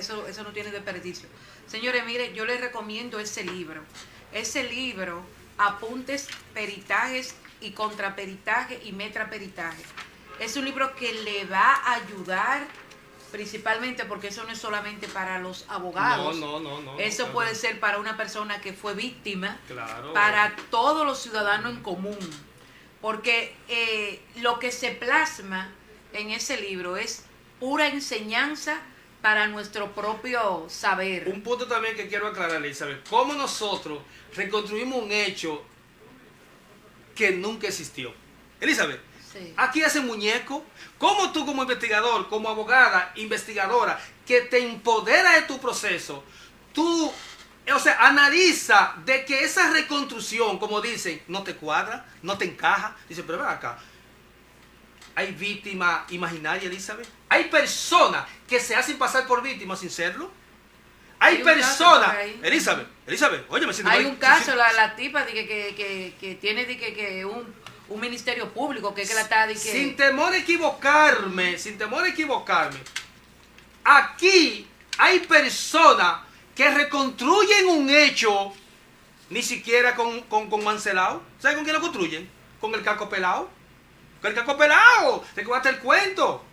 no tiene desperdicio. Señores, mire, yo les recomiendo ese libro. Ese libro, Apuntes, Peritajes y Contraperitaje y Metraperitaje. Es un libro que le va a ayudar, principalmente porque eso no es solamente para los abogados. No. Eso claro, puede ser para una persona que fue víctima, claro, para todos los ciudadanos en común. Porque lo que se plasma en ese libro es pura enseñanza para nuestro propio saber. Un punto también que quiero aclarar, Elizabeth, cómo nosotros reconstruimos un hecho que nunca existió. Elizabeth, Sí. aquí hacen muñeco. ¿Cómo tú como investigador, como abogada, investigadora, que te empodera de tu proceso, tú, o sea, analiza de que esa reconstrucción, como dicen, no te cuadra, no te encaja? Dice, pero ven acá, hay víctima imaginaria, Elizabeth. Hay personas que se hacen pasar por víctimas sin serlo. Hay personas, Elizabeth, oye, me siento... Hay un caso, la tipa de que tiene de que un ministerio público que la está de que... Sin temor a equivocarme, aquí hay personas que reconstruyen un hecho ni siquiera con Mancelao. ¿Sabes con quién lo construyen? Con el Caco Pelao. Con el Caco Pelao. Recuérdate el cuento.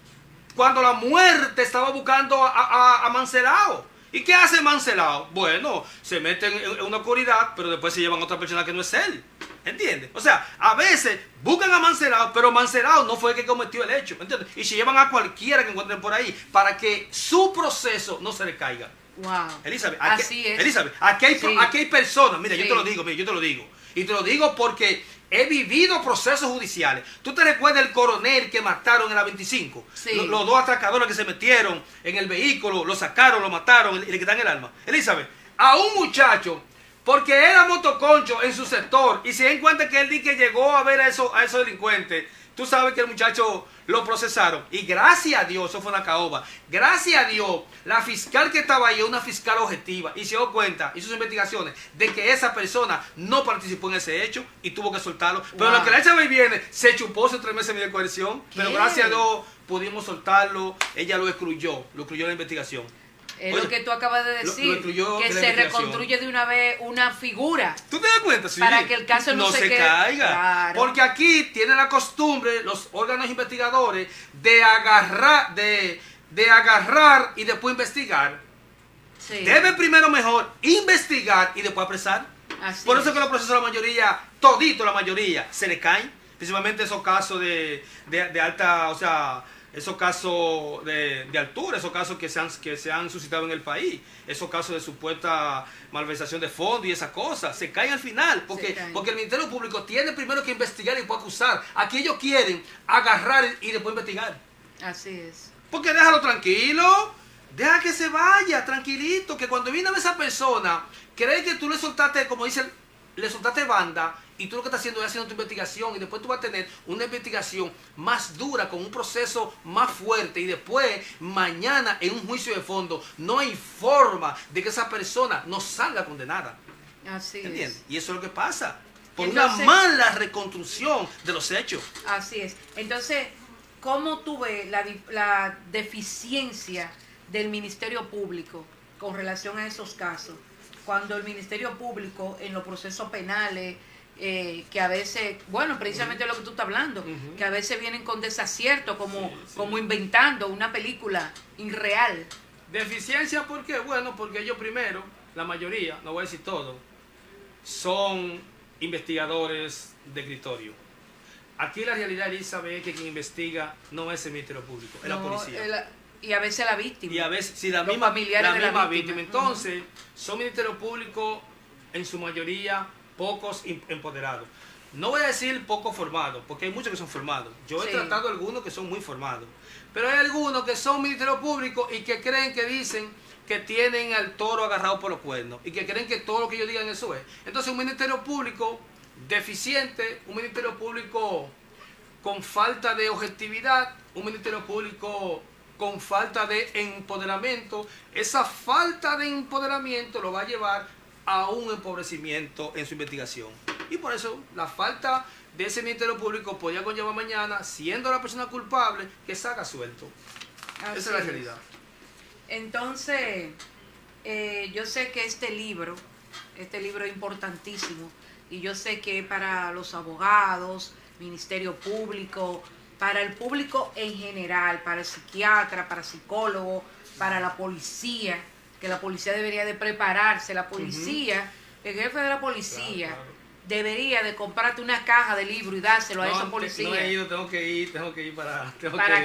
Cuando la muerte estaba buscando a Mancelao. ¿Y qué hace Mancelao? Bueno, se mete en una oscuridad, pero después se llevan a otra persona que no es él. ¿Entiendes? O sea, a veces buscan a Mancelao, pero Mancelao no fue el que cometió el hecho. ¿Entiendes? Y se llevan a cualquiera que encuentren por ahí para que su proceso no se le caiga. Wow. Elizabeth, Así es. Elizabeth, aquí hay personas, mira, Sí. yo te lo digo. Y te lo digo porque he vivido procesos judiciales. ¿Tú te recuerdas el coronel que mataron en la 25? Sí. Los dos atracadores que se metieron en el vehículo, lo sacaron, lo mataron y le quitaron el arma. Elizabeth, a un muchacho, porque era motoconcho en su sector, y se den cuenta que él dice que llegó a ver a esos delincuentes, tú sabes que el muchacho lo procesaron. Y gracias a Dios, eso fue una caoba. Gracias a Dios, la fiscal que estaba ahí es una fiscal objetiva y se dio cuenta, hizo sus investigaciones, de que esa persona no participó en ese hecho y tuvo que soltarlo. Pero Wow. lo que la echa viene, se chupó sus 3 meses de coerción. Pero gracias a Dios pudimos soltarlo. Ella lo excluyó en la investigación. Es Oye, lo que tú acabas de decir, lo incluyó que en la se investigación. reconstruye de una vez una figura. ¿Tú te das cuenta? Sí. Para que el caso no se quede- caiga. Claro. Porque aquí tienen la costumbre los órganos investigadores de agarrar y después investigar. Sí. Debe primero mejor investigar y después apresar. Así Por eso es. que los procesos, la mayoría, se le caen. Principalmente esos casos de alta, o sea, esos casos de altura, esos casos que se han suscitado en el país, esos casos de supuesta malversación de fondos y esas cosas, se caen al final, porque el Ministerio Público tiene primero que investigar y después acusar. Aquí ellos quieren agarrar y después investigar. Así es. Porque déjalo tranquilo. Deja que se vaya, tranquilito. Que cuando viene a ver esa persona, cree que tú le soltaste, como dicen, le soltaste banda. Y tú lo que estás haciendo es haciendo tu investigación. Y después tú vas a tener una investigación más dura, con un proceso más fuerte. Y después, mañana, en un juicio de fondo, no hay forma de que esa persona no salga condenada. Así ¿Entiendes? es. Y eso es lo que pasa. Por Entonces, una mala reconstrucción de los hechos. Así es. Entonces, ¿cómo tú ves la deficiencia del Ministerio Público con relación a esos casos? Cuando el Ministerio Público en los procesos penales, que a veces, bueno, precisamente lo que tú estás hablando, que a veces vienen con desacierto, como inventando una película irreal. Deficiencia, ¿por qué? Bueno, porque ellos primero, la mayoría, no voy a decir todo, son investigadores de escritorio. Aquí la realidad, Elizabeth, es que quien investiga no es el Ministerio Público, es la policía. Y a veces la víctima. Y a veces, si la Los misma, familiares de la misma víctima. Entonces, son ministerios públicos, en su mayoría, pocos empoderados. No voy a decir poco formados, porque hay muchos que son formados. Yo he Sí. tratado algunos que son muy formados. Pero hay algunos que son ministerios públicos y que creen que dicen que tienen al toro agarrado por los cuernos. Y que creen que todo lo que ellos digan eso es. Entonces, un ministerio público deficiente, un ministerio público con falta de objetividad, un ministerio público con falta de empoderamiento, esa falta de empoderamiento lo va a llevar a un empobrecimiento en su investigación. Y por eso la falta de ese ministerio público podría conllevar mañana, siendo la persona culpable, que salga suelto. Así Esa es la realidad. Entonces, yo sé que este libro es importantísimo, y yo sé que para los abogados, Ministerio Público, para el público en general, para el psiquiatra, para el psicólogo, para la policía, que la policía debería de prepararse, la policía, el jefe de la policía, Claro. debería de comprarte una caja de libros y dárselo a esos policías. No he ido, tengo que ir para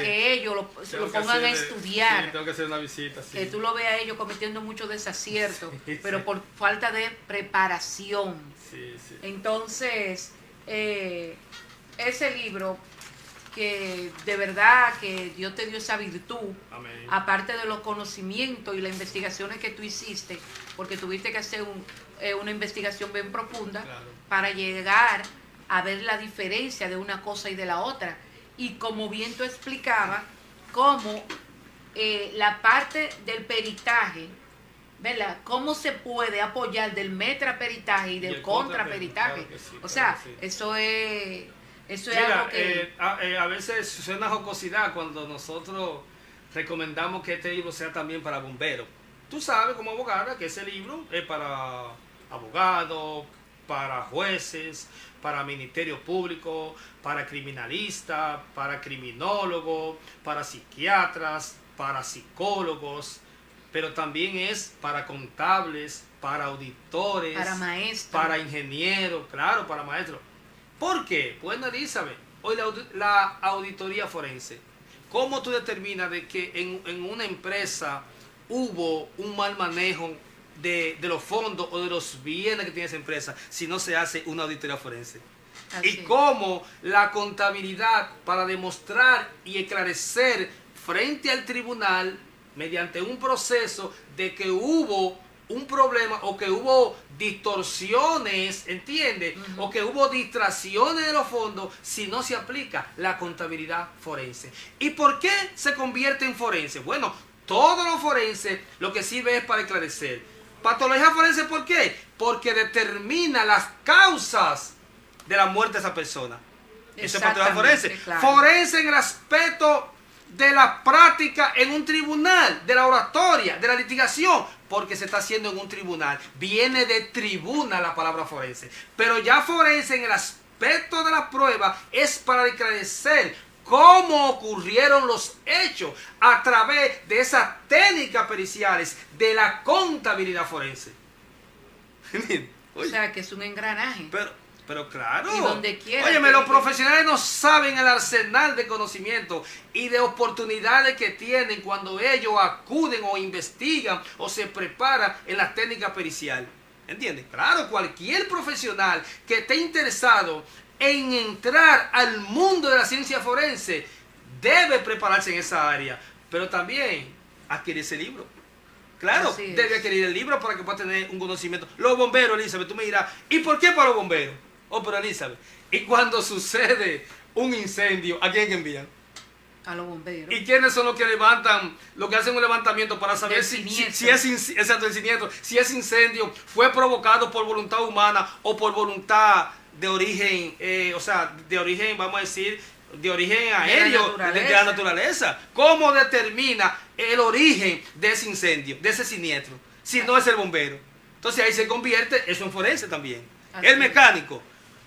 que ellos se lo pongan a estudiar. Sí, tengo que hacer una visita. Sí. Que tú lo veas a ellos cometiendo muchos desaciertos, Sí, pero sí. por falta de preparación. Sí, sí. Entonces, ese libro, que de verdad que Dios te dio esa virtud, Amén. aparte de los conocimientos y las investigaciones que tú hiciste, porque tuviste que hacer una investigación bien profunda, Claro. para llegar a ver la diferencia de una cosa y de la otra. Y como bien tú explicabas, cómo la parte del peritaje, ¿verdad? ¿Cómo se puede apoyar del metraperitaje y del el contraperitaje? claro que sí, O sea, claro que sí. eso es Mira, algo que... a veces suena jocosidad cuando nosotros recomendamos que este libro sea también para bomberos. Tú sabes como abogada que ese libro es para abogados, para jueces, para ministerio público, para criminalistas, para criminólogos, para psiquiatras, para psicólogos, pero también es para contables, para auditores, Para maestros. para ingenieros, claro, para maestros. ¿Por qué? Bueno, Elizabeth, hoy la auditoría forense, ¿cómo tú determinas de que en una empresa hubo un mal manejo de los fondos o de los bienes que tiene esa empresa si no se hace una auditoría forense? Así Y es. cómo la contabilidad, para demostrar y esclarecer frente al tribunal, mediante un proceso de que hubo un problema o que hubo distorsiones, ¿entiendes? O que hubo distracciones de los fondos, si no se aplica la contabilidad forense. ¿Y por qué se convierte en forense? Bueno, todo lo forense lo que sirve es para esclarecer. Patología forense, ¿por qué? Porque determina las causas de la muerte de esa persona. Eso es patología forense. Claro. Forense en el aspecto de la práctica en un tribunal, de la oratoria, de la litigación, porque se está haciendo en un tribunal. Viene de tribuna la palabra forense. Pero ya forense en el aspecto de la prueba es para esclarecer cómo ocurrieron los hechos a través de esas técnicas periciales de la contabilidad forense. O sea, que es un engranaje. Pero claro. Y donde quiera Óyeme, que los diga. profesionales no saben el arsenal de conocimiento y de oportunidades que tienen cuando ellos acuden o investigan o se preparan en la técnica pericial. ¿Entiendes? Claro, cualquier profesional que esté interesado en entrar al mundo de la ciencia forense debe prepararse en esa área. pero también adquirir ese libro. Claro, Así es. debe adquirir el libro para que pueda tener un conocimiento. Los bomberos, Elizabeth, tú me dirás, ¿y por qué para los bomberos? Oh, pero Elizabeth, ¿y cuando sucede un incendio, a quién envían? A los bomberos. ¿Y quiénes son los que levantan, los que hacen un levantamiento para saber Del si siniestro. exacto, el siniestro, si ese incendio fue provocado por voluntad humana o por voluntad de origen, de origen, vamos a decir, de origen aéreo, de la naturaleza? ¿Cómo determina el origen de ese incendio, de ese siniestro, si no es el bombero? Entonces ahí se convierte eso en forense también. Así El es. mecánico,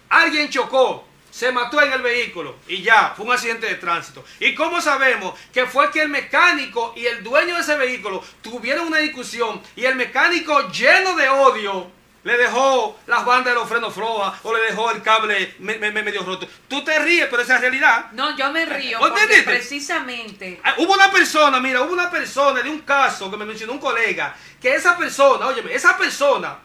alguien chocó, se mató en el vehículo y ya, fue un accidente de tránsito. ¿Y cómo sabemos que fue que el mecánico y el dueño de ese vehículo tuvieron una discusión y el mecánico, lleno de odio, le dejó las bandas de los frenos flojas o le dejó el cable medio roto? Tú te ríes, pero esa es la realidad. No, yo me río ¿Vos porque entendiste? precisamente... Hubo una persona de un caso que me mencionó un colega, que esa persona, óyeme, esa persona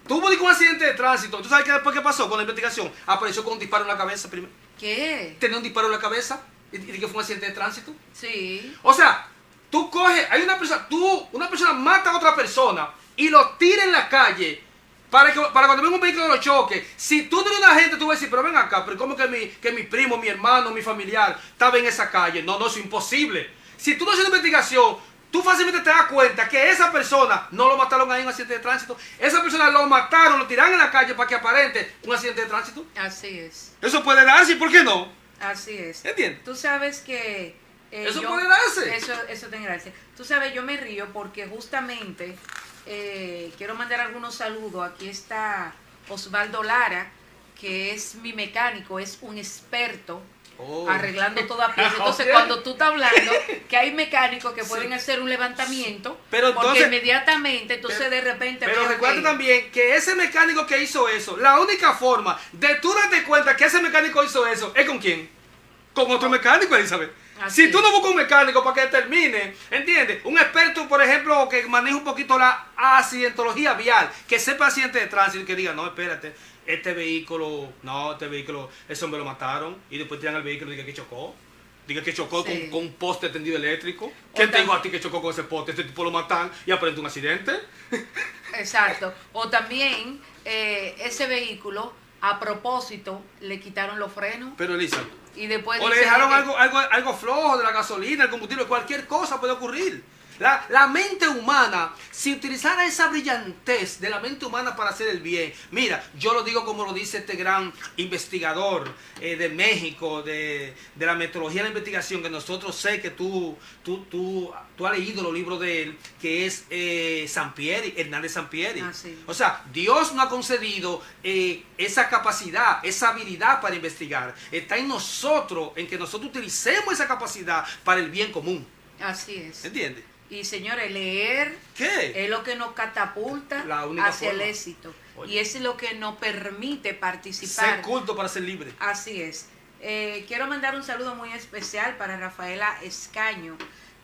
tuvo un accidente de tránsito. ¿Tú sabes qué después qué pasó con la investigación? Apareció con un disparo en la cabeza primero. ¿Qué? Tenía un disparo en la cabeza y que fue un accidente de tránsito. Sí. O sea, tú coges, hay una persona mata a otra persona y lo tira en la calle para cuando venga un vehículo lo choque. Si tú no eres una gente, tú vas a decir, pero ven acá, pero ¿cómo que mi primo, mi hermano, mi familiar estaba en esa calle? No, eso es imposible. Si tú no haces una investigación, tú fácilmente te das cuenta que esa persona no lo mataron ahí en un accidente de tránsito. Esa persona lo mataron, lo tiraron en la calle para que aparente un accidente de tránsito. Así es. Eso puede darse, ¿y por qué no? Así es. ¿Entiendes? Tú sabes que... Eso puede darse. Eso tiene gracia. Tú sabes, yo me río porque justamente quiero mandar algunos saludos. Aquí está Osvaldo Lara, que es mi mecánico, es un experto arreglando toda pieza. Entonces, Ok. cuando tú estás hablando que hay mecánicos que pueden hacer un levantamiento, Pero porque entonces- inmediatamente, entonces de repente... Pero veo recuerda que- también que ese mecánico que hizo eso, la única forma de tú darte cuenta que ese mecánico hizo eso, ¿es con quién? Con otro mecánico, Elizabeth. Así Si tú es. no buscas un mecánico para que determine, ¿entiendes? Un experto, por ejemplo, que maneje un poquito la accidentología vial, que sepa accidente de tránsito y que diga, no, espérate, este vehículo, ese hombre lo mataron y después tiran el vehículo y diga que chocó. Diga que chocó Sí. con un poste tendido eléctrico. ¿Quién te dijo a ti que chocó con ese poste? Este tipo lo matan y aparenta un accidente. Exacto. O también ese vehículo, a propósito, le quitaron los frenos Pero Elizabeth, y después o le dicen dejaron que- algo flojo de la gasolina, el combustible, cualquier cosa puede ocurrir. La mente humana, si utilizara esa brillantez de la mente humana para hacer el bien, mira, yo lo digo como lo dice este gran investigador de México, de la metodología de la investigación, que nosotros sé que tú has leído los libros de él, que es Sampieri, Hernández Sampieri. Ah, sí. O sea, Dios nos ha concedido esa capacidad, esa habilidad para investigar. Está en nosotros, en que nosotros utilicemos esa capacidad para el bien común. Así es. ¿Entiendes? Y señores, leer ¿Qué? es lo que nos catapulta La única hacia forma. el éxito. Oye. Y es lo que nos permite Ser participar. culto para ser libre. Así es. Quiero mandar un saludo muy especial para Rafaela Escaño,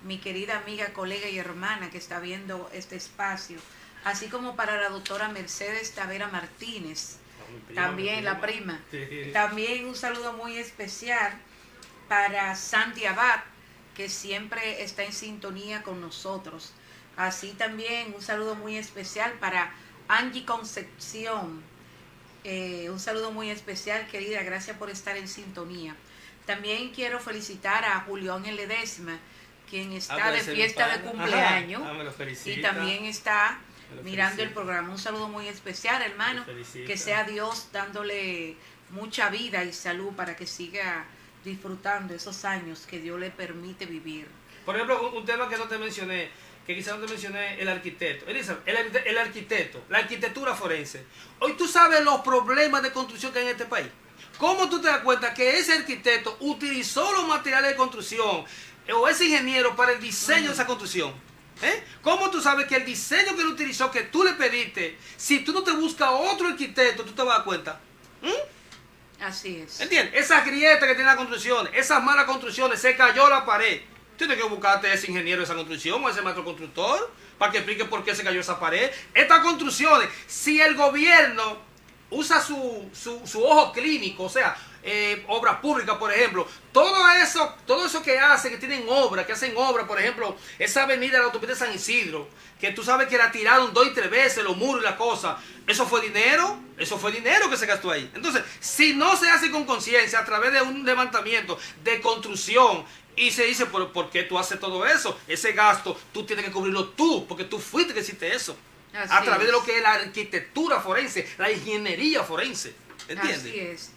mi querida amiga, colega y hermana que está viendo este espacio. Así como para la doctora Mercedes Tavera Martínez, también la prima. Sí. También un saludo muy especial para Sandy Abad, que siempre está en sintonía con nosotros. Así también un saludo muy especial para Angie Concepción. Un saludo muy especial, querida, gracias por estar en sintonía. También quiero felicitar a Julián Ledesma, quien está de fiesta de cumpleaños me lo felicita. y también está Me lo mirando el felicita. programa. Un saludo muy especial, hermano. Me lo felicita. Que sea Dios dándole mucha vida y salud para que siga disfrutando esos años que Dios le permite vivir. Por ejemplo, un tema que no te mencioné, que quizás no te mencioné, el arquitecto. Elizabeth, el arquitecto, la arquitectura forense. Hoy tú sabes los problemas de construcción que hay en este país. ¿Cómo tú te das cuenta que ese arquitecto utilizó los materiales de construcción o ese ingeniero para el diseño de esa construcción? ¿Cómo tú sabes que el diseño que él utilizó, que tú le pediste, si tú no te buscas otro arquitecto, tú te vas a dar cuenta? Así es. ¿Entiendes? Esas grietas que tiene la construcción, esas malas construcciones, se cayó la pared. Tienes que buscarte ese ingeniero de esa construcción o ese maestro constructor para que explique por qué se cayó esa pared. Estas construcciones, si el gobierno usa su ojo clínico, o sea, obras públicas, por ejemplo. Todo eso que hacen, que tienen obra, que hacen obra, por ejemplo, esa avenida de la autopista de San Isidro, que tú sabes que la tiraron 2 y 3 veces, los muros y la cosa. Eso fue dinero que se gastó ahí. Entonces, si no se hace con conciencia a través de un levantamiento de construcción, y se dice, ¿por qué tú haces todo eso? Ese gasto tú tienes que cubrirlo tú, porque tú fuiste que hiciste eso. Así a través es. de lo que es la arquitectura forense, la ingeniería forense. ¿Entiendes? Así es.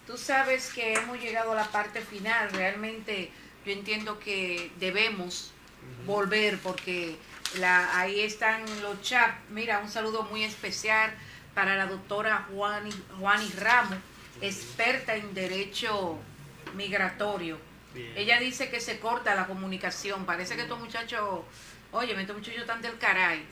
Tú sabes que hemos llegado a la parte final. Realmente yo entiendo que debemos volver porque ahí están los chats. Mira, un saludo muy especial para la doctora Juani Ramos, experta en derecho migratorio. Bien. Ella dice que se corta la comunicación. Parece que estos muchachos, oye, estos muchachos están del caray.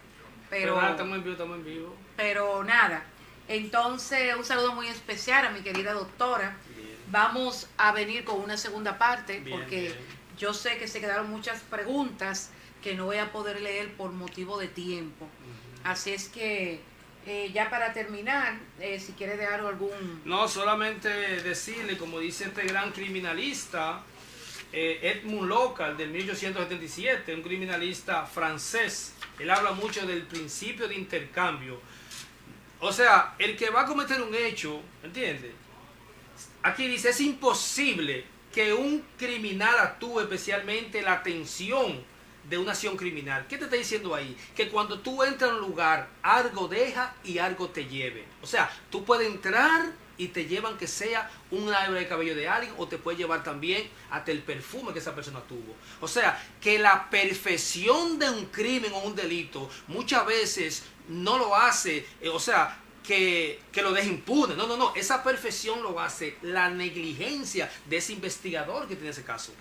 Pero Estamos en vivo. Pero nada. Entonces, un saludo muy especial a mi querida doctora. Bien. Vamos a venir con una segunda parte Bien, porque bien. yo sé que se quedaron muchas preguntas que no voy a poder leer por motivo de tiempo. Así es que ya para terminar, si quiere dejar algún... No, solamente decirle, como dice este gran criminalista, Edmund Local, del 1877, un criminalista francés. Él habla mucho del principio de intercambio. O sea, el que va a cometer un hecho, ¿entiendes? Aquí dice, es imposible que un criminal actúe especialmente la atención de una acción criminal. ¿Qué te está diciendo ahí? Que cuando tú entras a un lugar, algo deja y algo te lleve. O sea, tú puedes entrar y te llevan que sea una hebra de cabello de alguien, o te puede llevar también hasta el perfume que esa persona tuvo. O sea, que la perfección de un crimen o un delito muchas veces no lo hace, o sea, que lo deje impune. No. Esa perfección lo hace la negligencia de ese investigador que tiene ese caso.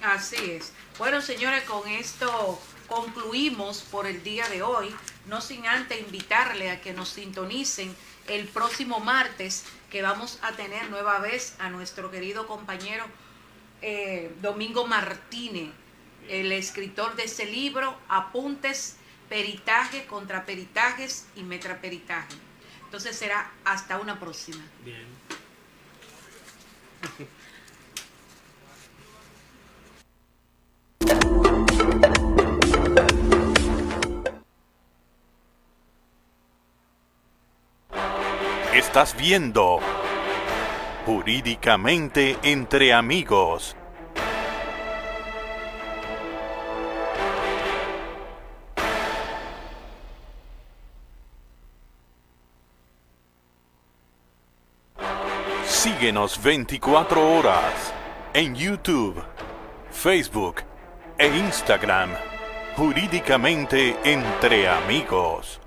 Así es. Bueno, señores, con esto concluimos por el día de hoy. No sin antes invitarle a que nos sintonicen el próximo martes, que vamos a tener nueva vez a nuestro querido compañero Domingo Martínez, el escritor de ese libro, Apuntes, Peritaje, Contraperitajes y Metraperitaje. Entonces será hasta una próxima. Bien. Estás viendo Jurídicamente Entre Amigos. Síguenos 24 horas en YouTube, Facebook e Instagram. Jurídicamente Entre Amigos.